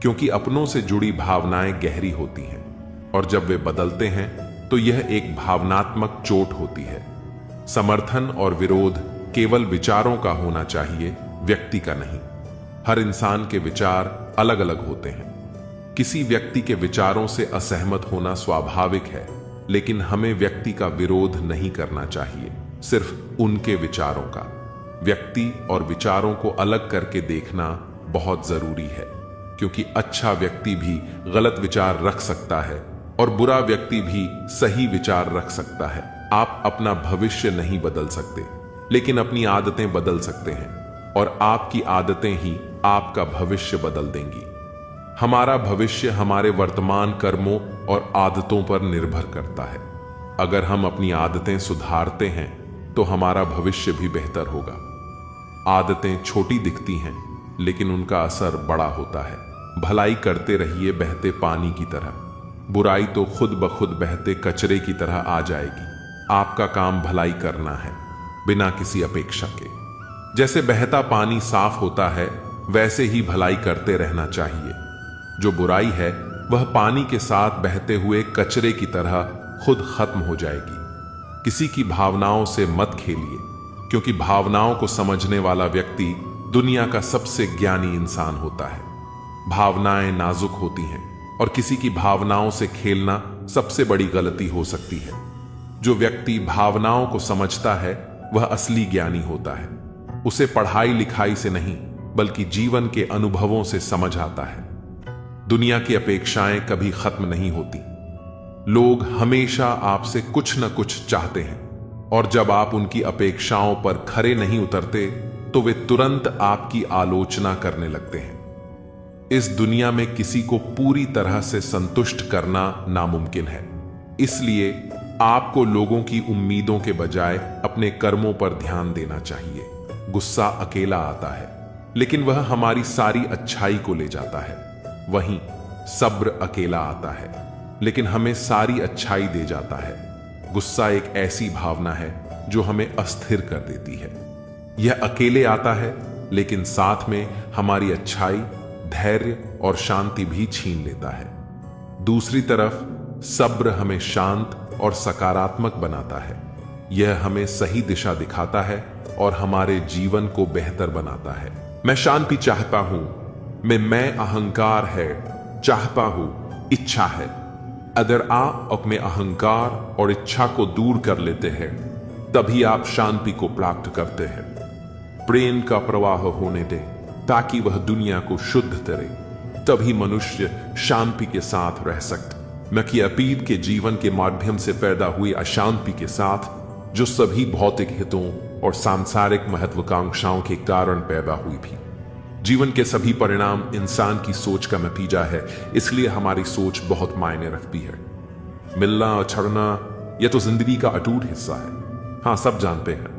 क्योंकि अपनों से जुड़ी भावनाएं गहरी होती हैं, और जब वे बदलते हैं तो यह एक भावनात्मक चोट होती है। समर्थन और विरोध केवल विचारों का होना चाहिए, व्यक्ति का नहीं। हर इंसान के विचार अलग अलग होते हैं। किसी व्यक्ति के विचारों से असहमत होना स्वाभाविक है, लेकिन हमें व्यक्ति का विरोध नहीं करना चाहिए, सिर्फ उनके विचारों का। व्यक्ति और विचारों को अलग करके देखना बहुत जरूरी है, क्योंकि अच्छा व्यक्ति भी गलत विचार रख सकता है और बुरा व्यक्ति भी सही विचार रख सकता है। आप अपना भविष्य नहीं बदल सकते, लेकिन अपनी आदतें बदल सकते हैं, और आपकी आदतें ही आपका भविष्य बदल देंगी। हमारा भविष्य हमारे वर्तमान कर्मों और आदतों पर निर्भर करता है। अगर हम अपनी आदतें सुधारते हैं तो हमारा भविष्य भी बेहतर होगा। आदतें छोटी दिखती हैं, लेकिन उनका असर बड़ा होता है। भलाई करते रहिए बहते पानी की तरह, बुराई तो खुद ब खुद बहते कचरे की तरह आ जाएगी। आपका काम भलाई करना है, बिना किसी अपेक्षा के। जैसे बहता पानी साफ होता है, वैसे ही भलाई करते रहना चाहिए। जो बुराई है वह पानी के साथ बहते हुए कचरे की तरह खुद खत्म हो जाएगी। किसी की भावनाओं से मत खेलिए, क्योंकि भावनाओं को समझने वाला व्यक्ति दुनिया का सबसे ज्ञानी इंसान होता है। भावनाएं नाजुक होती हैं, और किसी की भावनाओं से खेलना सबसे बड़ी गलती हो सकती है। जो व्यक्ति भावनाओं को समझता है वह असली ज्ञानी होता है। उसे पढ़ाई लिखाई से नहीं, बल्कि जीवन के अनुभवों से समझ आता है। दुनिया की अपेक्षाएं कभी खत्म नहीं होती। लोग हमेशा आपसे कुछ न कुछ चाहते हैं, और जब आप उनकी अपेक्षाओं पर खरे नहीं उतरते तो वे तुरंत आपकी आलोचना करने लगते हैं। इस दुनिया में किसी को पूरी तरह से संतुष्ट करना नामुमकिन है, इसलिए आपको लोगों की उम्मीदों के बजाय अपने कर्मों पर ध्यान देना चाहिए। गुस्सा अकेला आता है, लेकिन वह हमारी सारी अच्छाई को ले जाता है। वहीं सब्र अकेला आता है, लेकिन हमें सारी अच्छाई दे जाता है। गुस्सा एक ऐसी भावना है जो हमें अस्थिर कर देती है। यह अकेले आता है, लेकिन साथ में हमारी अच्छाई, धैर्य और शांति भी छीन लेता है। दूसरी तरफ सब्र हमें शांत और सकारात्मक बनाता है। यह हमें सही दिशा दिखाता है और हमारे जीवन को बेहतर बनाता है। मैं शांति चाहता हूं, मैं अहंकार है चाहता हूं, इच्छा है। अगर आप अपने अहंकार और इच्छा को दूर कर लेते हैं, तभी आप शांति को प्राप्त करते हैं। प्रेम का प्रवाह होने दें ताकि वह दुनिया को शुद्ध करे, तभी मनुष्य शांति के साथ रह सकता, न कि अतीत के जीवन के माध्यम से पैदा हुई अशांति के साथ, जो सभी भौतिक हितों और सांसारिक महत्वाकांक्षाओं के कारण पैदा हुई थी। जीवन के सभी परिणाम इंसान की सोच का नतीजा है, इसलिए हमारी सोच बहुत मायने रखती है। मिलना और छड़ना यह तो जिंदगी का अटूट हिस्सा है, हाँ सब जानते हैं।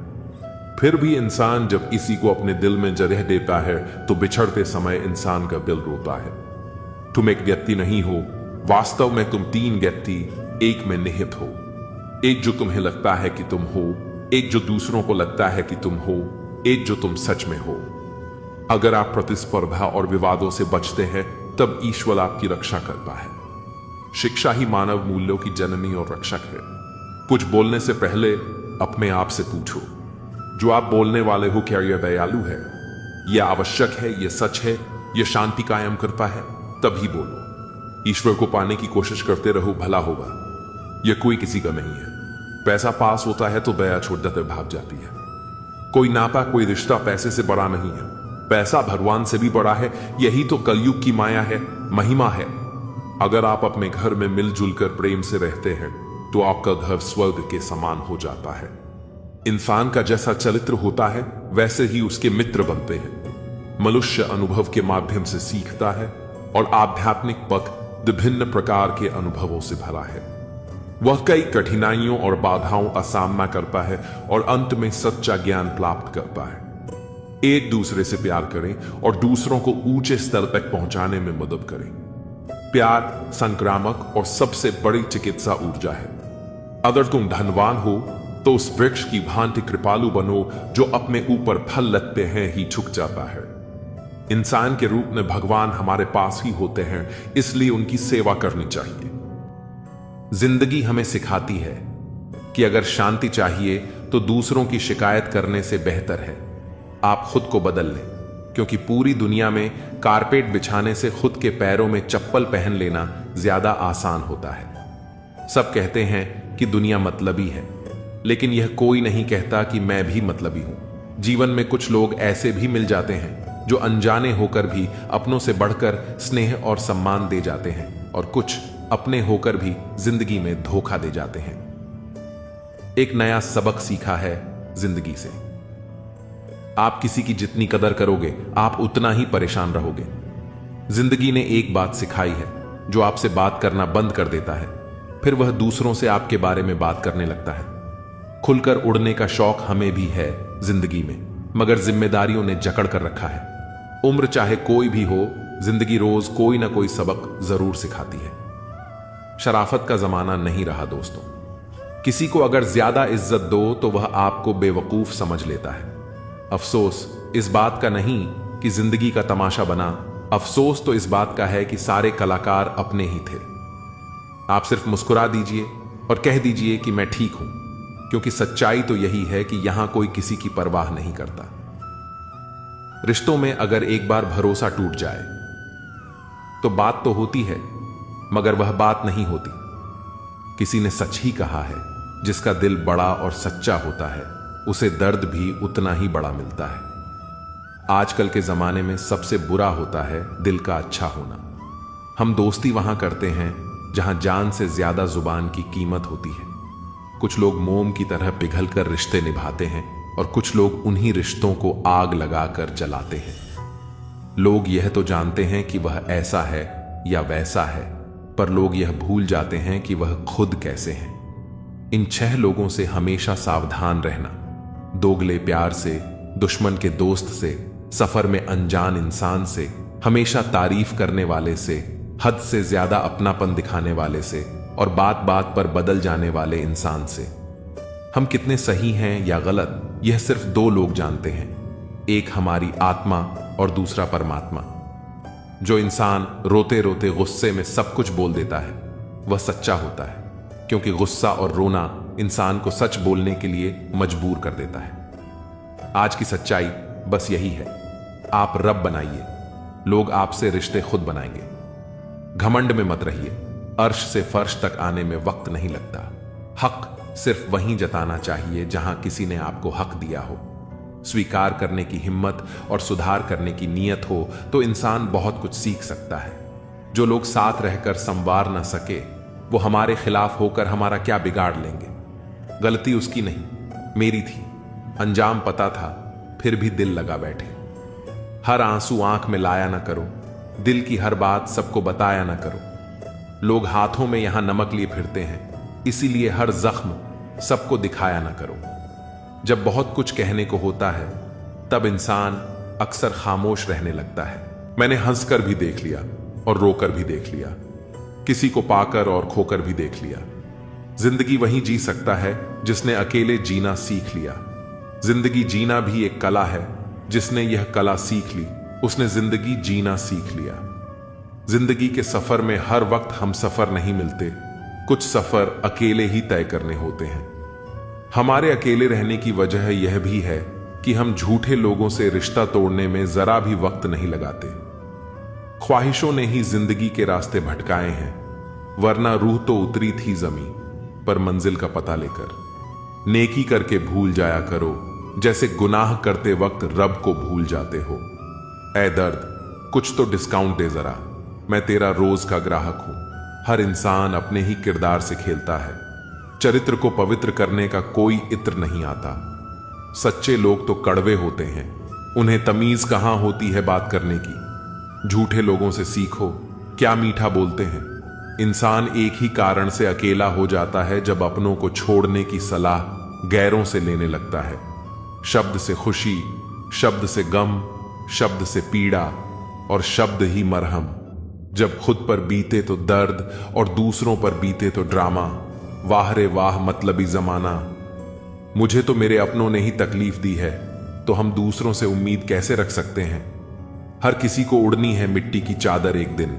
फिर भी इंसान जब किसी को अपने दिल में जगह देता है तो बिछड़ते समय इंसान का दिल रोता है। तुम एक व्यक्ति नहीं हो, वास्तव में तुम तीन व्यक्ति एक में निहित हो। एक जो तुम्हें लगता है कि तुम हो, एक जो दूसरों को लगता है कि तुम हो, एक जो तुम सच में हो। अगर आप प्रतिस्पर्धा और विवादों से बचते हैं, तब ईश्वर आपकी रक्षा करता है। शिक्षा ही मानव मूल्यों की जननी और रक्षक है। कुछ बोलने से पहले अपने आप से पूछो, जो आप बोलने वाले हो क्या यह दयालु है, यह आवश्यक है, यह सच है, यह शांति कायम करता है, तभी बोलो। ईश्वर को पाने की कोशिश करते रहो, भला होगा। यह कोई किसी का नहीं है। पैसा पास होता है तो दया छोड़ देते भाग जाती है। कोई नाता, कोई रिश्ता पैसे से बड़ा नहीं है। पैसा भगवान से भी बड़ा है। यही तो कलयुग की माया है, महिमा है। अगर आप अपने घर में मिलजुल कर प्रेम से रहते हैं तो आपका घर स्वर्ग के समान हो जाता है। इंसान का जैसा चरित्र होता है वैसे ही उसके मित्र बनते हैं। मनुष्य अनुभव के माध्यम से सीखता है और आध्यात्मिक पथ विभिन्न प्रकार के अनुभवों से भरा है। वह कई कठिनाइयों और बाधाओं का सामना करता है और अंत में सच्चा ज्ञान प्राप्त करता है। एक दूसरे से प्यार करें और दूसरों को ऊंचे स्तर तक पहुंचाने में मदद करें। प्यार संक्रामक और सबसे बड़ी चिकित्सा ऊर्जा है। अगर तुम धनवान हो तो उस वृक्ष की भांति कृपालु बनो जो अपने ऊपर फल लगते हैं ही झुक जाता है। इंसान के रूप में भगवान हमारे पास ही होते हैं, इसलिए उनकी सेवा करनी चाहिए। जिंदगी हमें सिखाती है कि अगर शांति चाहिए तो दूसरों की शिकायत करने से बेहतर है आप खुद को बदल लें, क्योंकि पूरी दुनिया में कारपेट बिछाने से खुद के पैरों में चप्पल पहन लेना ज्यादा आसान होता है। सब कहते हैं कि दुनिया मतलबी है, लेकिन यह कोई नहीं कहता कि मैं भी मतलबी हूं। जीवन में कुछ लोग ऐसे भी मिल जाते हैं जो अनजाने होकर भी अपनों से बढ़कर स्नेह और सम्मान दे जाते हैं, और कुछ अपने होकर भी जिंदगी में धोखा दे जाते हैं। एक नया सबक सीखा है जिंदगी से। आप किसी की जितनी कदर करोगे आप उतना ही परेशान रहोगे। जिंदगी ने एक बात सिखाई है, जो आपसे बात करना बंद कर देता है फिर वह दूसरों से आपके बारे में बात करने लगता है। खुलकर उड़ने का शौक हमें भी है जिंदगी में, मगर जिम्मेदारियों ने जकड़ कर रखा है। उम्र चाहे कोई भी हो, जिंदगी रोज कोई ना कोई सबक जरूर सिखाती है। शराफत का जमाना नहीं रहा दोस्तों। किसी को अगर ज्यादा इज्जत दो तो वह आपको बेवकूफ समझ लेता है। अफसोस इस बात का नहीं कि जिंदगी का तमाशा बना, अफसोस तो इस बात का है कि सारे कलाकार अपने ही थे। आप सिर्फ मुस्कुरा दीजिए और कह दीजिए कि मैं ठीक हूं, क्योंकि सच्चाई तो यही है कि यहां कोई किसी की परवाह नहीं करता। रिश्तों में अगर एक बार भरोसा टूट जाए तो बात तो होती है, मगर वह बात नहीं होती। किसी ने सच ही कहा है, जिसका दिल बड़ा और सच्चा होता है उसे दर्द भी उतना ही बड़ा मिलता है। आजकल के जमाने में सबसे बुरा होता है दिल का अच्छा होना। हम दोस्ती वहां करते हैं जहां जान से ज्यादा जुबान की कीमत होती है। कुछ लोग मोम की तरह पिघलकर रिश्ते निभाते हैं और कुछ लोग उन्हीं रिश्तों को आग लगाकर जलाते हैं। लोग यह तो जानते हैं कि वह ऐसा है या वैसा है, पर लोग यह भूल जाते हैं कि वह खुद कैसे हैं। इन 6 लोगों से हमेशा सावधान रहना। दोगले प्यार से, दुश्मन के दोस्त से, सफर में अनजान इंसान से, हमेशा तारीफ करने वाले से, हद से ज्यादा अपनापन दिखाने वाले से और बात बात पर बदल जाने वाले इंसान से। हम कितने सही हैं या गलत, यह सिर्फ 2 लोग जानते हैं, एक हमारी आत्मा और दूसरा परमात्मा। जो इंसान रोते रोते गुस्से में सब कुछ बोल देता है वह सच्चा होता है, क्योंकि गुस्सा और रोना इंसान को सच बोलने के लिए मजबूर कर देता है। आज की सच्चाई बस यही है, आप रब बनाइए, लोग आपसे रिश्ते खुद बनाएंगे। घमंड में मत रहिए, अर्श से फर्श तक आने में वक्त नहीं लगता। हक सिर्फ वहीं जताना चाहिए जहां किसी ने आपको हक दिया हो। स्वीकार करने की हिम्मत और सुधार करने की नीयत हो तो इंसान बहुत कुछ सीख सकता है। जो लोग साथ रहकर संवार न सके वो हमारे खिलाफ होकर हमारा क्या बिगाड़ लेंगे। गलती उसकी नहीं, मेरी थी। अंजाम पता था, फिर भी दिल लगा बैठे। हर आंसू आंख में लाया ना करो, दिल की हर बात सबको बताया ना करो। लोग हाथों में यहां नमक लिए फिरते हैं, इसीलिए हर जख्म सबको दिखाया ना करो। जब बहुत कुछ कहने को होता है तब इंसान अक्सर खामोश रहने लगता है। मैंने हंसकर भी देख लिया और रोकर भी देख लिया, किसी को पाकर और खोकर भी देख लिया। जिंदगी वही जी सकता है जिसने अकेले जीना सीख लिया। जिंदगी जीना भी एक कला है, जिसने यह कला सीख ली उसने जिंदगी जीना सीख लिया। जिंदगी के सफर में हर वक्त हम सफर नहीं मिलते, कुछ सफर अकेले ही तय करने होते हैं। हमारे अकेले रहने की वजह यह भी है कि हम झूठे लोगों से रिश्ता तोड़ने में जरा भी वक्त नहीं लगाते। ख्वाहिशों ने ही जिंदगी के रास्ते भटकाए हैं, वरना रूह तो उतरी थी जमीन पर मंजिल का पता लेकर। नेकी करके भूल जाया करो जैसे गुनाह करते वक्त रब को भूल जाते हो। ऐ दर्द, कुछ तो डिस्काउंट दे जरा, मैं तेरा रोज का ग्राहक हूं। हर इंसान अपने ही किरदार से खेलता है, चरित्र को पवित्र करने का कोई इत्र नहीं आता। सच्चे लोग तो कड़वे होते हैं, उन्हें तमीज कहां होती है बात करने की। झूठे लोगों से सीखो, क्या मीठा बोलते हैं। इंसान एक ही कारण से अकेला हो जाता है जब अपनों को छोड़ने की सलाह गैरों से लेने लगता है। शब्द से खुशी, शब्द से गम, शब्द से पीड़ा और शब्द ही मरहम। जब खुद पर बीते तो दर्द और दूसरों पर बीते तो ड्रामा। वाह रे वाह मतलबी जमाना। मुझे तो मेरे अपनों ने ही तकलीफ दी है, तो हम दूसरों से उम्मीद कैसे रख सकते हैं। हर किसी को उड़नी है मिट्टी की चादर एक दिन।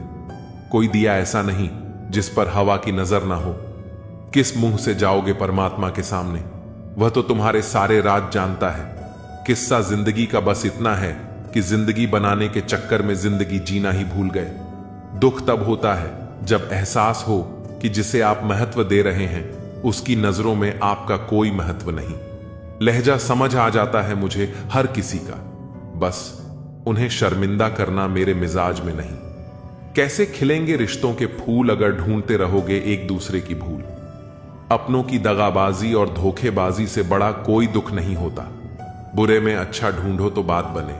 कोई दिया ऐसा नहीं जिस पर हवा की नजर ना हो। किस मुंह से जाओगे परमात्मा के सामने, वह तो तुम्हारे सारे राज जानता है। किस्सा जिंदगी का बस इतना है कि जिंदगी बनाने के चक्कर में जिंदगी जीना ही भूल गए। दुख तब होता है जब एहसास हो कि जिसे आप महत्व दे रहे हैं उसकी नजरों में आपका कोई महत्व नहीं। लहजा समझ आ जाता है मुझे हर किसी का, बस उन्हें शर्मिंदा करना मेरे मिजाज में नहीं। कैसे खिलेंगे रिश्तों के फूल अगर ढूंढते रहोगे एक दूसरे की भूल। अपनों की दगाबाजी और धोखेबाजी से बड़ा कोई दुख नहीं होता। बुरे में अच्छा ढूंढो तो बात बने,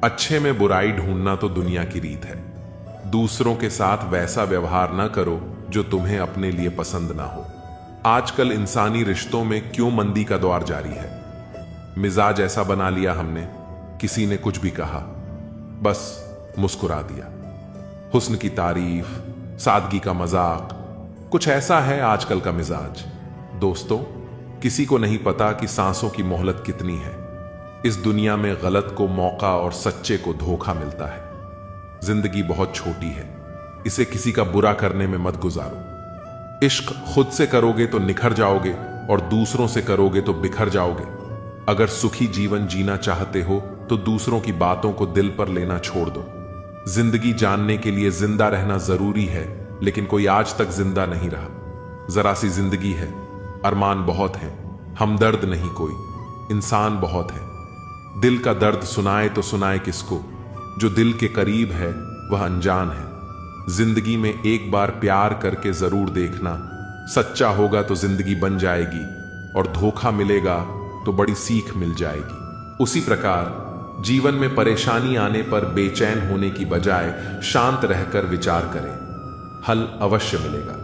अच्छे में बुराई ढूंढना तो दुनिया की रीत है। दूसरों के साथ वैसा व्यवहार ना करो जो तुम्हें अपने लिए पसंद ना हो। आजकल इंसानी रिश्तों में क्यों मंदी का दौर जारी है। मिजाज ऐसा बना लिया हमने, किसी ने कुछ भी कहा बस मुस्कुरा दिया। हुस्न की तारीफ, सादगी का मजाक, कुछ ऐसा है आजकल का मिजाज। दोस्तों, किसी को नहीं पता कि सांसों की मोहलत कितनी है। इस दुनिया में गलत को मौका और सच्चे को धोखा मिलता है। जिंदगी बहुत छोटी है, इसे किसी का बुरा करने में मत गुजारो। इश्क खुद से करोगे तो निखर जाओगे और दूसरों से करोगे तो बिखर जाओगे। अगर सुखी जीवन जीना चाहते हो तो दूसरों की बातों को दिल पर लेना छोड़ दो। जिंदगी जानने के लिए जिंदा रहना जरूरी है, लेकिन कोई आज तक जिंदा नहीं रहा। जरा सी जिंदगी है, अरमान बहुत है, हमदर्द नहीं कोई, इंसान बहुत है। दिल का दर्द सुनाए तो सुनाए किसको, जो दिल के करीब है वह अनजान है। जिंदगी में एक बार प्यार करके जरूर देखना, सच्चा होगा तो जिंदगी बन जाएगी और धोखा मिलेगा तो बड़ी सीख मिल जाएगी। उसी प्रकार जीवन में परेशानी आने पर बेचैन होने की बजाय शांत रहकर विचार करें, हल अवश्य मिलेगा।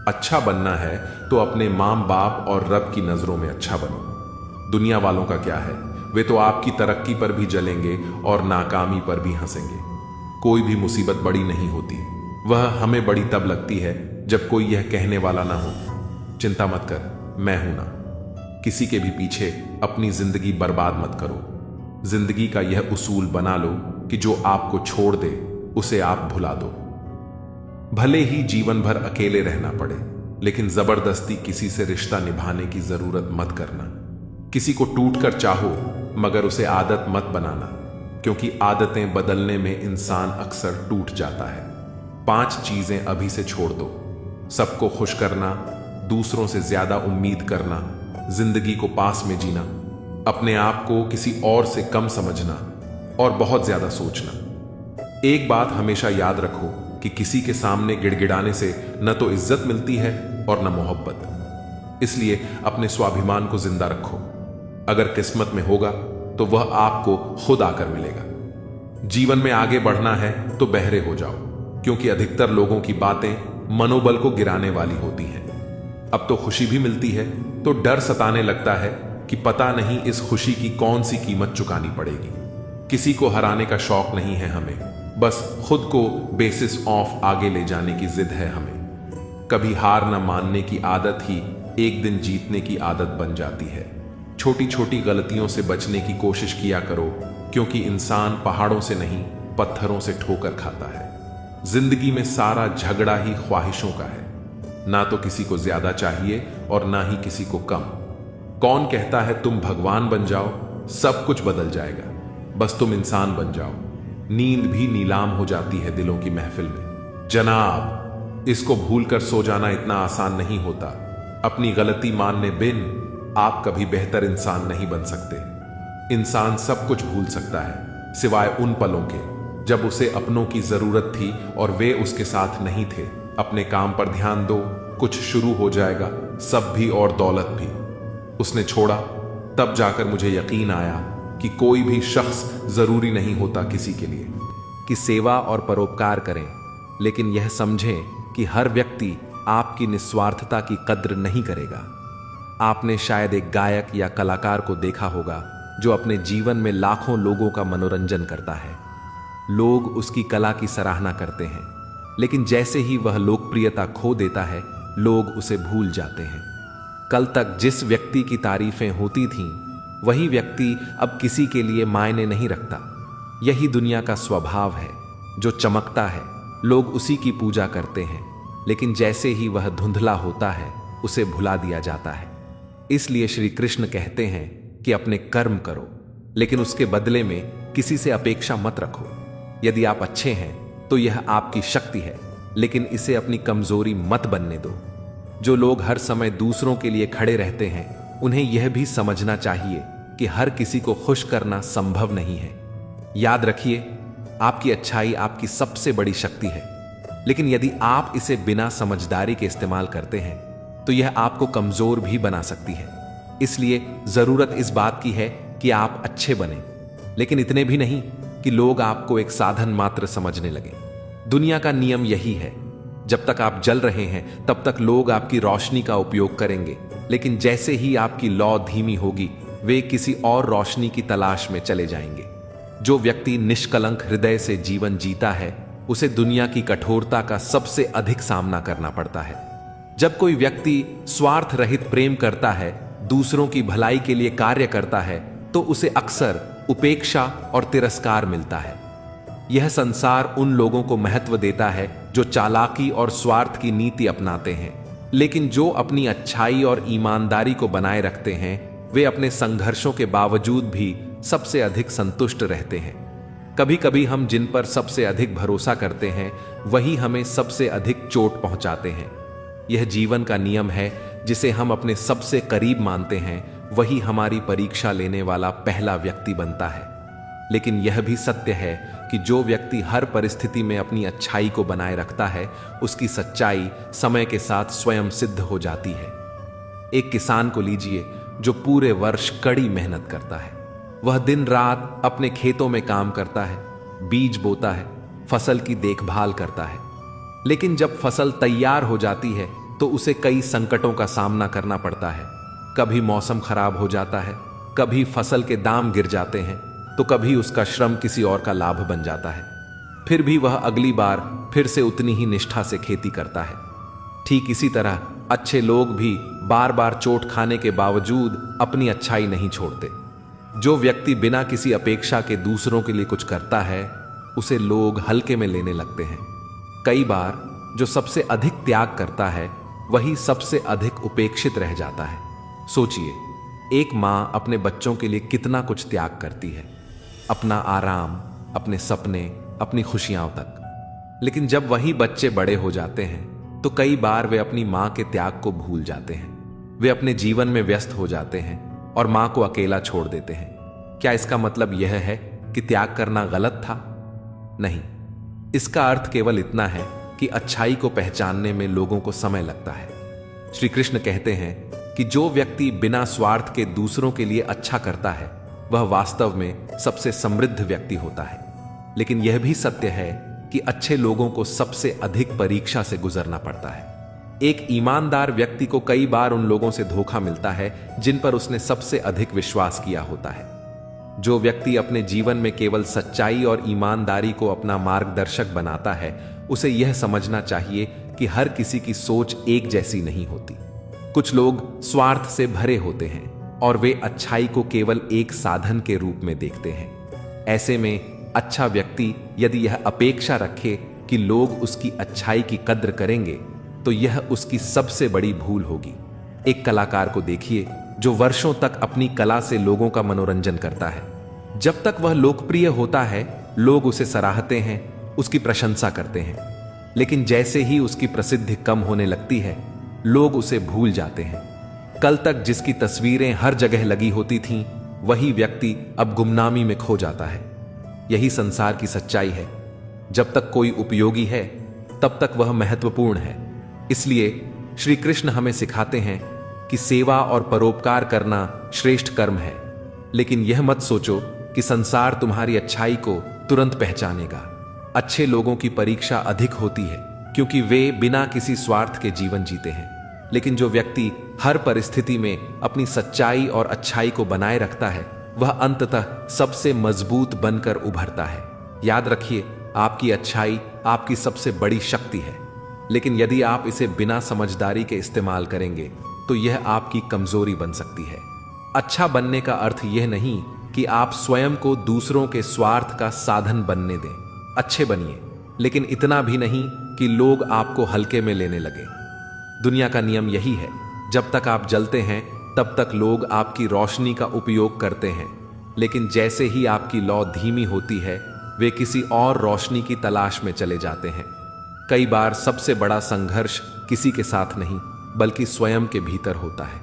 अच्छा बनना है तो अपने मां बाप और रब की नजरों में अच्छा बनो। दुनिया वालों का क्या है, वे तो आपकी तरक्की पर भी जलेंगे और नाकामी पर भी हंसेंगे। कोई भी मुसीबत बड़ी नहीं होती, वह हमें बड़ी तब लगती है जब कोई यह कहने वाला ना हो, चिंता मत कर, मैं हूं ना। किसी के भी पीछे अपनी जिंदगी बर्बाद मत करो। जिंदगी का यह उसूल बना लो कि जो आपको छोड़ दे उसे आप भुला दो। भले ही जीवन भर अकेले रहना पड़े, लेकिन जबरदस्ती किसी से रिश्ता निभाने की जरूरत मत करना। किसी को टूट कर चाहो, मगर उसे आदत मत बनाना, क्योंकि आदतें बदलने में इंसान अक्सर टूट जाता है। 5 चीजें अभी से छोड़ दो। सबको खुश करना, दूसरों से ज्यादा उम्मीद करना, जिंदगी को पास में जीना, अपने आप को किसी और से कम समझना और बहुत ज्यादा सोचना। एक बात हमेशा याद रखो कि किसी के सामने गिड़गिड़ाने से न तो इज्जत मिलती है और न मोहब्बत। इसलिए अपने स्वाभिमान को जिंदा रखो। अगर किस्मत में होगा तो वह आपको खुद आकर मिलेगा। जीवन में आगे बढ़ना है तो बहरे हो जाओ, क्योंकि अधिकतर लोगों की बातें मनोबल को गिराने वाली होती हैं। अब तो खुशी भी मिलती है तो डर सताने लगता है कि पता नहीं इस खुशी की कौन सी कीमत चुकानी पड़ेगी। किसी को हराने का शौक नहीं है हमें, बस खुद को बेसिस ऑफ आगे ले जाने की जिद है हमें। कभी हार न मानने की आदत ही एक दिन जीतने की आदत बन जाती है। छोटी छोटी गलतियों से बचने की कोशिश किया करो, क्योंकि इंसान पहाड़ों से नहीं पत्थरों से ठोकर खाता है। जिंदगी में सारा झगड़ा ही ख्वाहिशों का है, ना तो किसी को ज्यादा चाहिए और ना ही किसी को कम। कौन कहता है तुम भगवान बन जाओ, सब कुछ बदल जाएगा, बस तुम इंसान बन जाओ। नींद भी नीलाम हो जाती है दिलों की महफिल में। जनाब, इसको भूलकर सो जाना इतना आसान नहीं होता। अपनी गलती मानने बिन आप कभी बेहतर इंसान नहीं बन सकते। इंसान सब कुछ भूल सकता है सिवाय उन पलों के जब उसे अपनों की जरूरत थी और वे उसके साथ नहीं थे। अपने काम पर ध्यान दो, कुछ शुरू हो जाएगा, सब भी और दौलत भी। उसने छोड़ा, तब जाकर मुझे यकीन आया कि कोई भी शख्स जरूरी नहीं होता किसी के लिए। कि सेवा और परोपकार करें, लेकिन यह समझें कि हर व्यक्ति आपकी निस्वार्थता की कद्र नहीं करेगा। आपने शायद एक गायक या कलाकार को देखा होगा जो अपने जीवन में लाखों लोगों का मनोरंजन करता है। लोग उसकी कला की सराहना करते हैं, लेकिन जैसे ही वह लोकप्रियता खो देता है, लोग उसे भूल जाते हैं। कल तक जिस व्यक्ति की तारीफें होती थीं, वही व्यक्ति अब किसी के लिए मायने नहीं रखता। यही दुनिया का स्वभाव है। जो चमकता है, लोग उसी की पूजा करते हैं, लेकिन जैसे ही वह धुंधला होता है, उसे भुला दिया जाता है। इसलिए श्री कृष्ण कहते हैं कि अपने कर्म करो, लेकिन उसके बदले में किसी से अपेक्षा मत रखो। यदि आप अच्छे हैं तो यह आपकी शक्ति है, लेकिन इसे अपनी कमजोरी मत बनने दो। जो लोग हर समय दूसरों के लिए खड़े रहते हैं, उन्हें यह भी समझना चाहिए कि हर किसी को खुश करना संभव नहीं है। याद रखिए, आपकी अच्छाई आपकी सबसे बड़ी शक्ति है, लेकिन यदि आप इसे बिना समझदारी के इस्तेमाल करते हैं तो यह आपको कमजोर भी बना सकती है। इसलिए जरूरत इस बात की है कि आप अच्छे बने, लेकिन इतने भी नहीं कि लोग आपको एक साधन मात्र समझने लगे। दुनिया का नियम यही है, जब तक आप जल रहे हैं तब तक लोग आपकी रोशनी का उपयोग करेंगे, लेकिन जैसे ही आपकी लौ धीमी होगी, वे किसी और रोशनी की तलाश में चले जाएंगे। जो व्यक्ति निष्कलंक हृदय से जीवन जीता है, उसे दुनिया की कठोरता का सबसे अधिक सामना करना पड़ता है। जब कोई व्यक्ति स्वार्थ रहित प्रेम करता है, दूसरों की भलाई के लिए कार्य करता है, तो उसे अक्सर उपेक्षा और तिरस्कार मिलता है। यह संसार उन लोगों को महत्व देता है जो चालाकी और स्वार्थ की नीति अपनाते हैं, लेकिन जो अपनी अच्छाई और ईमानदारी को बनाए रखते हैं, वे अपने संघर्षों के बावजूद भी सबसे अधिक संतुष्ट रहते हैं। कभी कभी हम जिन पर सबसे अधिक भरोसा करते हैं, वही हमें सबसे अधिक चोट पहुंचाते हैं। यह जीवन का नियम है, जिसे हम अपने सबसे करीब मानते हैं, वही हमारी परीक्षा लेने वाला पहला व्यक्ति बनता है। लेकिन यह भी सत्य है कि कि जो व्यक्ति हर परिस्थिति में अपनी अच्छाई को बनाए रखता है, उसकी सच्चाई समय के साथ स्वयं सिद्ध हो जाती है। एक किसान को लीजिए जो पूरे वर्ष कड़ी मेहनत करता है। वह दिन रात अपने खेतों में काम करता है, बीज बोता है, फसल की देखभाल करता है। लेकिन जब फसल तैयार हो जाती है तो उसे कई संकटों का सामना करना पड़ता है। कभी मौसम खराब हो जाता है, कभी फसल के दाम गिर जाते हैं, तो कभी उसका श्रम किसी और का लाभ बन जाता है। फिर भी वह अगली बार फिर से उतनी ही निष्ठा से खेती करता है। ठीक इसी तरह अच्छे लोग भी बार बार चोट खाने के बावजूद अपनी अच्छाई नहीं छोड़ते। जो व्यक्ति बिना किसी अपेक्षा के दूसरों के लिए कुछ करता है, उसे लोग हल्के में लेने लगते हैं। कई बार जो सबसे अधिक त्याग करता है, वही सबसे अधिक उपेक्षित रह जाता है। सोचिए, एक मां अपने बच्चों के लिए कितना कुछ त्याग करती है, अपना आराम, अपने सपने, अपनी खुशियां तक। लेकिन जब वही बच्चे बड़े हो जाते हैं तो कई बार वे अपनी मां के त्याग को भूल जाते हैं। वे अपने जीवन में व्यस्त हो जाते हैं और मां को अकेला छोड़ देते हैं। क्या इसका मतलब यह है कि त्याग करना गलत था? नहीं, इसका अर्थ केवल इतना है कि अच्छाई को पहचानने में लोगों को समय लगता है। श्री कृष्ण कहते हैं कि जो व्यक्ति बिना स्वार्थ के दूसरों के लिए अच्छा करता है, वह वास्तव में सबसे समृद्ध व्यक्ति होता है। लेकिन यह भी सत्य है कि अच्छे लोगों को सबसे अधिक परीक्षा से गुजरना पड़ता है। एक ईमानदार व्यक्ति को कई बार उन लोगों से धोखा मिलता है जिन पर उसने सबसे अधिक विश्वास किया होता है। जो व्यक्ति अपने जीवन में केवल सच्चाई और ईमानदारी को अपना मार्गदर्शक बनाता है, उसे यह समझना चाहिए कि हर किसी की सोच एक जैसी नहीं होती। कुछ लोग स्वार्थ से भरे होते हैं और वे अच्छाई को केवल एक साधन के रूप में देखते हैं। ऐसे में अच्छा व्यक्ति यदि यह अपेक्षा रखे कि लोग उसकी अच्छाई की कद्र करेंगे, तो यह उसकी सबसे बड़ी भूल होगी। एक कलाकार को देखिए जो वर्षों तक अपनी कला से लोगों का मनोरंजन करता है। जब तक वह लोकप्रिय होता है, लोग उसे सराहते हैं, उसकी प्रशंसा करते हैं। लेकिन जैसे ही उसकी प्रसिद्धि कम होने लगती है, लोग उसे भूल जाते हैं। कल तक जिसकी तस्वीरें हर जगह लगी होती थीं, वही व्यक्ति अब गुमनामी में खो जाता है। यही संसार की सच्चाई है। जब तक कोई उपयोगी है, तब तक वह महत्वपूर्ण है। इसलिए श्री कृष्ण हमें सिखाते हैं कि सेवा और परोपकार करना श्रेष्ठ कर्म है। लेकिन यह मत सोचो कि संसार तुम्हारी अच्छाई को तुरंत पहचानेगा। अच्छे लोगों की परीक्षा अधिक होती है क्योंकि वे बिना किसी स्वार्थ के जीवन जीते हैं। लेकिन जो व्यक्ति हर परिस्थिति में अपनी सच्चाई और अच्छाई को बनाए रखता है, वह अंततः सबसे मजबूत बनकर उभरता है। याद रखिए, आपकी अच्छाई आपकी सबसे बड़ी शक्ति है। लेकिन यदि आप इसे बिना समझदारी के इस्तेमाल करेंगे, तो यह आपकी कमजोरी बन सकती है। अच्छा बनने का अर्थ यह नहीं कि आप स्वयं को दूसरों के स्वार्थ का साधन बनने दें। अच्छे बनिए, लेकिन इतना भी नहीं कि लोग आपको हल्के में लेने लगे। दुनिया का नियम यही है, जब तक आप जलते हैं तब तक लोग आपकी रोशनी का उपयोग करते हैं। लेकिन जैसे ही आपकी लौ धीमी होती है, वे किसी और रोशनी की तलाश में चले जाते हैं। कई बार सबसे बड़ा संघर्ष किसी के साथ नहीं, बल्कि स्वयं के भीतर होता है।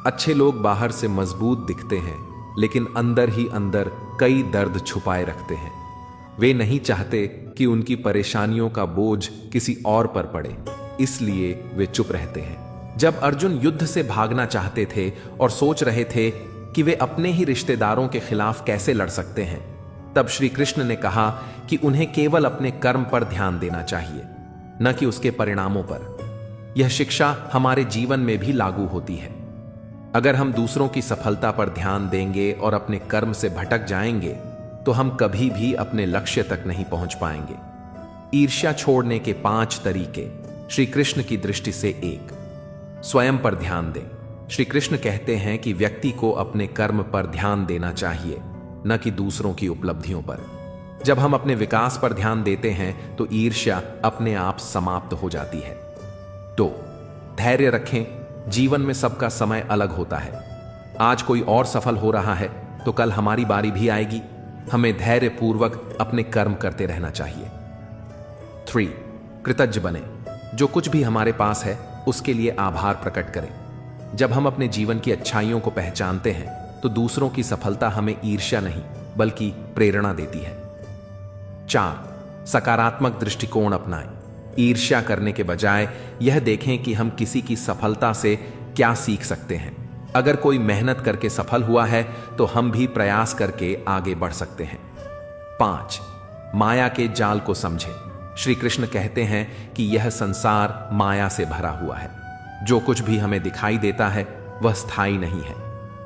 अच्छे लोग बाहर से मजबूत दिखते हैं, लेकिन अंदर ही अंदर कई दर्द छुपाए रखते हैं। वे नहीं चाहते कि उनकी परेशानियों का बोझ किसी और पर पड़े, इसलिए वे चुप रहते हैं। जब अर्जुन युद्ध से भागना चाहते थे और सोच रहे थे कि वे अपने ही रिश्तेदारों के खिलाफ कैसे लड़ सकते हैं, तब श्री कृष्ण ने कहा कि उन्हें केवल अपने कर्म पर ध्यान देना चाहिए, न कि उसके परिणामों पर। यह शिक्षा हमारे जीवन में भी लागू होती है। अगर हम दूसरों की सफलता पर ध्यान देंगे और अपने कर्म से भटक जाएंगे, तो हम कभी भी अपने लक्ष्य तक नहीं पहुंच पाएंगे। ईर्ष्या छोड़ने के 5 तरीके श्री कृष्ण की दृष्टि से 1, स्वयं पर ध्यान दें। श्री कृष्ण कहते हैं कि व्यक्ति को अपने कर्म पर ध्यान देना चाहिए, न कि दूसरों की उपलब्धियों पर। जब हम अपने विकास पर ध्यान देते हैं तो ईर्ष्या अपने आप समाप्त हो जाती है। 2, धैर्य रखें। जीवन में सबका समय अलग होता है। आज कोई और सफल हो रहा है तो कल हमारी बारी भी आएगी। हमें धैर्य पूर्वक अपने कर्म करते रहना चाहिए। 3, कृतज्ञ बने। जो कुछ भी हमारे पास है उसके लिए आभार प्रकट करें। जब हम अपने जीवन की अच्छाइयों को पहचानते हैं तो दूसरों की सफलता हमें ईर्ष्या नहीं बल्कि प्रेरणा देती है। 4. सकारात्मक दृष्टिकोण अपनाएं। ईर्ष्या करने के बजाय यह देखें कि हम किसी की सफलता से क्या सीख सकते हैं। अगर कोई मेहनत करके सफल हुआ है तो हम भी प्रयास करके आगे बढ़ सकते हैं। 5. माया के जाल को समझें। श्री कृष्ण कहते हैं कि यह संसार माया से भरा हुआ है। जो कुछ भी हमें दिखाई देता है वह स्थायी नहीं है।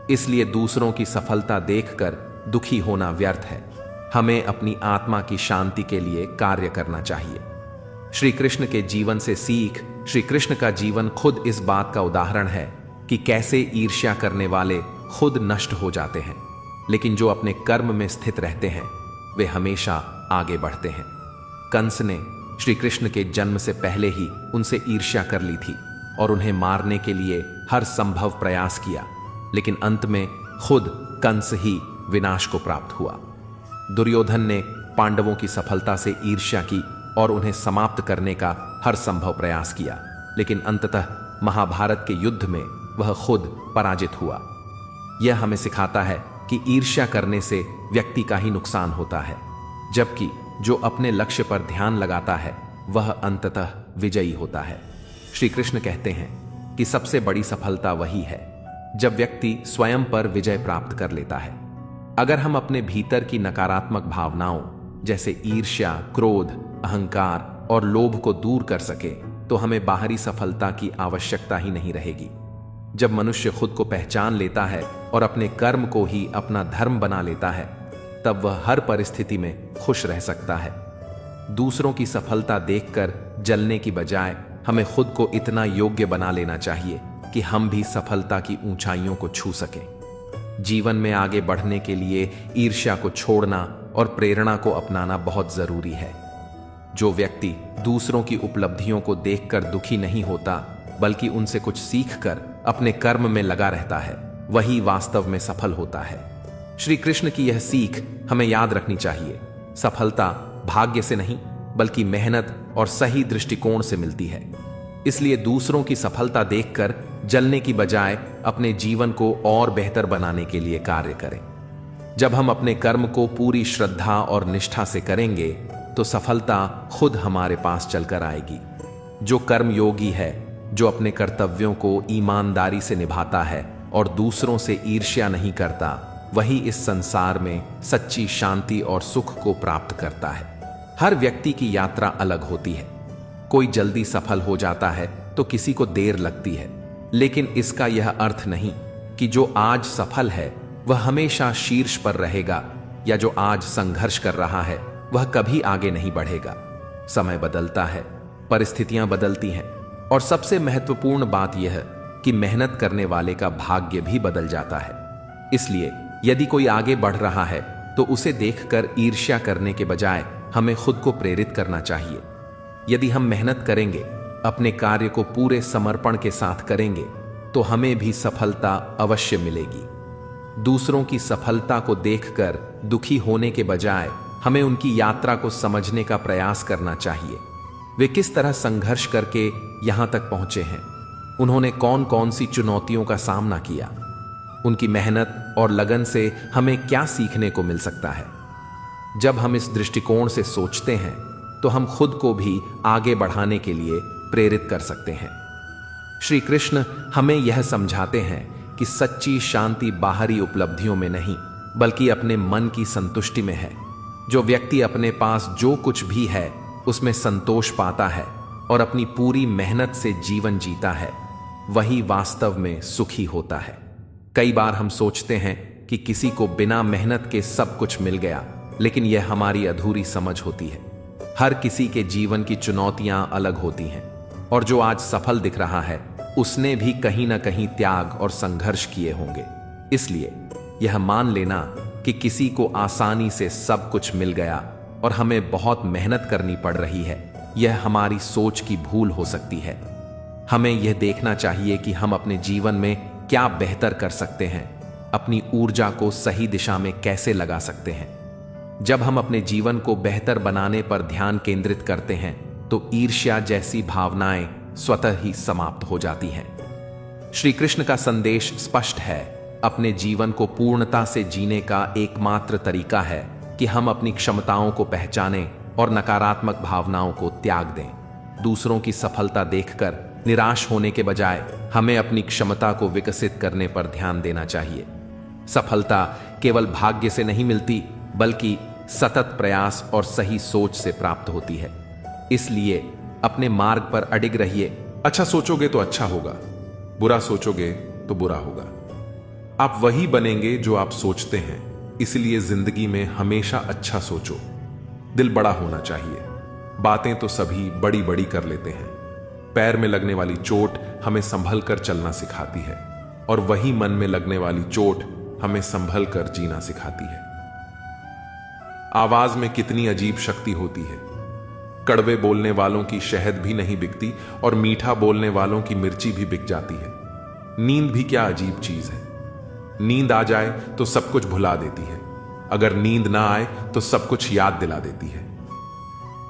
इसलिए दूसरों की सफलता देखकर दुखी होना व्यर्थ है। हमें अपनी आत्मा की शांति के लिए कार्य करना चाहिए। श्री कृष्ण के जीवन से सीख। श्री कृष्ण का जीवन खुद इस बात का उदाहरण है कि कैसे ईर्ष्या करने वाले खुद नष्ट हो जाते हैं, लेकिन जो अपने कर्म में स्थित रहते हैं वे हमेशा आगे बढ़ते हैं। कंस ने श्री कृष्ण के जन्म से पहले ही उनसे ईर्ष्या कर ली थी और उन्हें मारने के लिए हर संभव प्रयास किया, लेकिन अंत में खुद कंस ही विनाश को प्राप्त हुआ। दुर्योधन ने पांडवों की सफलता से ईर्ष्या की और उन्हें समाप्त करने का हर संभव प्रयास किया, लेकिन अंततः महाभारत के युद्ध में वह खुद पराजित हुआ। यह हमें सिखाता है कि ईर्ष्या करने से व्यक्ति का ही नुकसान होता है, जबकि जो अपने लक्ष्य पर ध्यान लगाता है वह अंततः विजयी होता है। श्री कृष्ण कहते हैं कि सबसे बड़ी सफलता वही है जब व्यक्ति स्वयं पर विजय प्राप्त कर लेता है। अगर हम अपने भीतर की नकारात्मक भावनाओं जैसे ईर्ष्या, क्रोध, अहंकार और लोभ को दूर कर सके तो हमें बाहरी सफलता की आवश्यकता ही नहीं रहेगी। जब मनुष्य खुद को पहचान लेता है और अपने कर्म को ही अपना धर्म बना लेता है, तब वह हर परिस्थिति में खुश रह सकता है। दूसरों की सफलता देखकर जलने की बजाय हमें खुद को इतना योग्य बना लेना चाहिए कि हम भी सफलता की ऊंचाइयों को छू सकें। जीवन में आगे बढ़ने के लिए ईर्ष्या को छोड़ना और प्रेरणा को अपनाना बहुत जरूरी है। जो व्यक्ति दूसरों की उपलब्धियों को देखकर दुखी नहीं होता, बल्कि उनसे कुछ सीखकर अपने कर्म में लगा रहता है, वही वास्तव में सफल होता है। श्री कृष्ण की यह सीख हमें याद रखनी चाहिए। सफलता भाग्य से नहीं बल्कि मेहनत और सही दृष्टिकोण से मिलती है। इसलिए दूसरों की सफलता देखकर जलने की बजाय अपने जीवन को और बेहतर बनाने के लिए कार्य करें। जब हम अपने कर्म को पूरी श्रद्धा और निष्ठा से करेंगे तो सफलता खुद हमारे पास चलकर आएगी। जो कर्म योगी है, जो अपने कर्तव्यों को ईमानदारी से निभाता है और दूसरों से ईर्ष्या नहीं करता, वही इस संसार में सच्ची शांति और सुख को प्राप्त करता है। हर व्यक्ति की यात्रा अलग होती है। कोई जल्दी सफल हो जाता है तो किसी को देर लगती है, लेकिन इसका यह अर्थ नहीं कि जो आज सफल है वह हमेशा शीर्ष पर रहेगा, या जो आज संघर्ष कर रहा है वह कभी आगे नहीं बढ़ेगा। समय बदलता है, परिस्थितियां बदलती हैं, और सबसे महत्वपूर्ण बात यह कि मेहनत करने वाले का भाग्य भी बदल जाता है। इसलिए यदि कोई आगे बढ़ रहा है तो उसे देखकर ईर्ष्या करने के बजाय हमें खुद को प्रेरित करना चाहिए। यदि हम मेहनत करेंगे, अपने कार्य को पूरे समर्पण के साथ करेंगे, तो हमें भी सफलता अवश्य मिलेगी। दूसरों की सफलता को देखकर दुखी होने के बजाय हमें उनकी यात्रा को समझने का प्रयास करना चाहिए। वे किस तरह संघर्ष करके यहां तक पहुंचे हैं, उन्होंने कौन कौन सी चुनौतियों का सामना किया, उनकी मेहनत और लगन से हमें क्या सीखने को मिल सकता है। जब हम इस दृष्टिकोण से सोचते हैं तो हम खुद को भी आगे बढ़ाने के लिए प्रेरित कर सकते हैं। श्री कृष्ण हमें यह समझाते हैं कि सच्ची शांति बाहरी उपलब्धियों में नहीं बल्कि अपने मन की संतुष्टि में है। जो व्यक्ति अपने पास जो कुछ भी है उसमें संतोष पाता है और अपनी पूरी मेहनत से जीवन जीता है, वही वास्तव में सुखी होता है। कई बार हम सोचते हैं कि किसी को बिना मेहनत के सब कुछ मिल गया, लेकिन यह हमारी अधूरी समझ होती है। हर किसी के जीवन की चुनौतियां अलग होती हैं, और जो आज सफल दिख रहा है उसने भी कहीं ना कहीं त्याग और संघर्ष किए होंगे। इसलिए यह मान लेना कि किसी को आसानी से सब कुछ मिल गया और हमें बहुत मेहनत करनी पड़ रही है, यह हमारी सोच की भूल हो सकती है। हमें यह देखना चाहिए कि हम अपने जीवन में क्या बेहतर कर सकते हैं, अपनी ऊर्जा को सही दिशा में कैसे लगा सकते हैं। जब हम अपने जीवन को बेहतर बनाने पर ध्यान केंद्रित करते हैं तो ईर्ष्या जैसी भावनाएं स्वतः ही समाप्त हो जाती हैं। श्री कृष्ण का संदेश स्पष्ट है। अपने जीवन को पूर्णता से जीने का एकमात्र तरीका है कि हम अपनी क्षमताओं को पहचानें और नकारात्मक भावनाओं को त्याग दें। दूसरों की सफलता देखकर निराश होने के बजाय हमें अपनी क्षमता को विकसित करने पर ध्यान देना चाहिए। सफलता केवल भाग्य से नहीं मिलती, बल्कि सतत प्रयास और सही सोच से प्राप्त होती है। इसलिए अपने मार्ग पर अडिग रहिए। अच्छा सोचोगे तो अच्छा होगा, बुरा सोचोगे तो बुरा होगा। आप वही बनेंगे जो आप सोचते हैं। इसलिए जिंदगी में हमेशा अच्छा सोचो। दिल बड़ा होना चाहिए। बातें तो सभी बड़ी बड़ी कर लेते हैं। पैर में लगने वाली चोट हमें संभल कर चलना सिखाती है, और वही मन में लगने वाली चोट हमें संभल कर जीना सिखाती है। आवाज में कितनी अजीब शक्ति होती है। कड़वे बोलने वालों की शहद भी नहीं बिकती, और मीठा बोलने वालों की मिर्ची भी बिक जाती है। नींद भी क्या अजीब चीज है। नींद आ जाए तो सब कुछ भुला देती है, अगर नींद ना आए तो सब कुछ याद दिला देती है।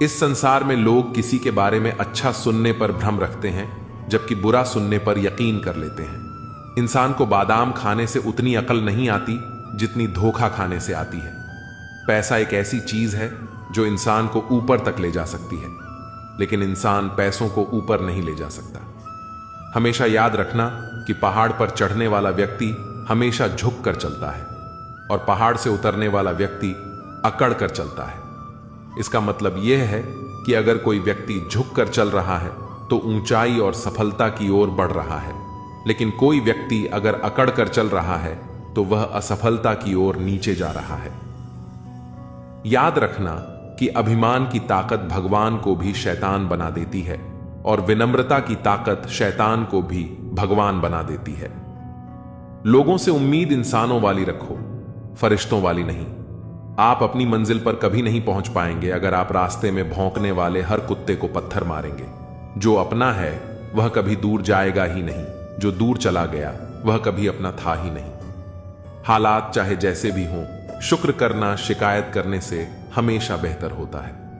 इस संसार में लोग किसी के बारे में अच्छा सुनने पर भ्रम रखते हैं, जबकि बुरा सुनने पर यकीन कर लेते हैं। इंसान को बादाम खाने से उतनी अकल नहीं आती जितनी धोखा खाने से आती है। पैसा एक ऐसी चीज है जो इंसान को ऊपर तक ले जा सकती है, लेकिन इंसान पैसों को ऊपर नहीं ले जा सकता। हमेशा याद रखना कि पहाड़ पर चढ़ने वाला व्यक्ति हमेशा झुक कर चलता है, और पहाड़ से उतरने वाला व्यक्ति अकड़ कर चलता है। इसका मतलब यह है कि अगर कोई व्यक्ति झुक कर चल रहा है तो ऊंचाई और सफलता की ओर बढ़ रहा है, लेकिन कोई व्यक्ति अगर अकड़ कर चल रहा है तो वह असफलता की ओर नीचे जा रहा है। याद रखना कि अभिमान की ताकत भगवान को भी शैतान बना देती है, और विनम्रता की ताकत शैतान को भी भगवान बना देती है। लोगों से उम्मीद इंसानों वाली रखो, फरिश्तों वाली नहीं। आप अपनी मंजिल पर कभी नहीं पहुंच पाएंगे अगर आप रास्ते में भौंकने वाले हर कुत्ते को पत्थर मारेंगे। जो अपना है वह कभी दूर जाएगा ही नहीं, जो दूर चला गया वह कभी अपना था ही नहीं। हालात चाहे जैसे भी हों, शुक्र करना शिकायत करने से हमेशा बेहतर होता है।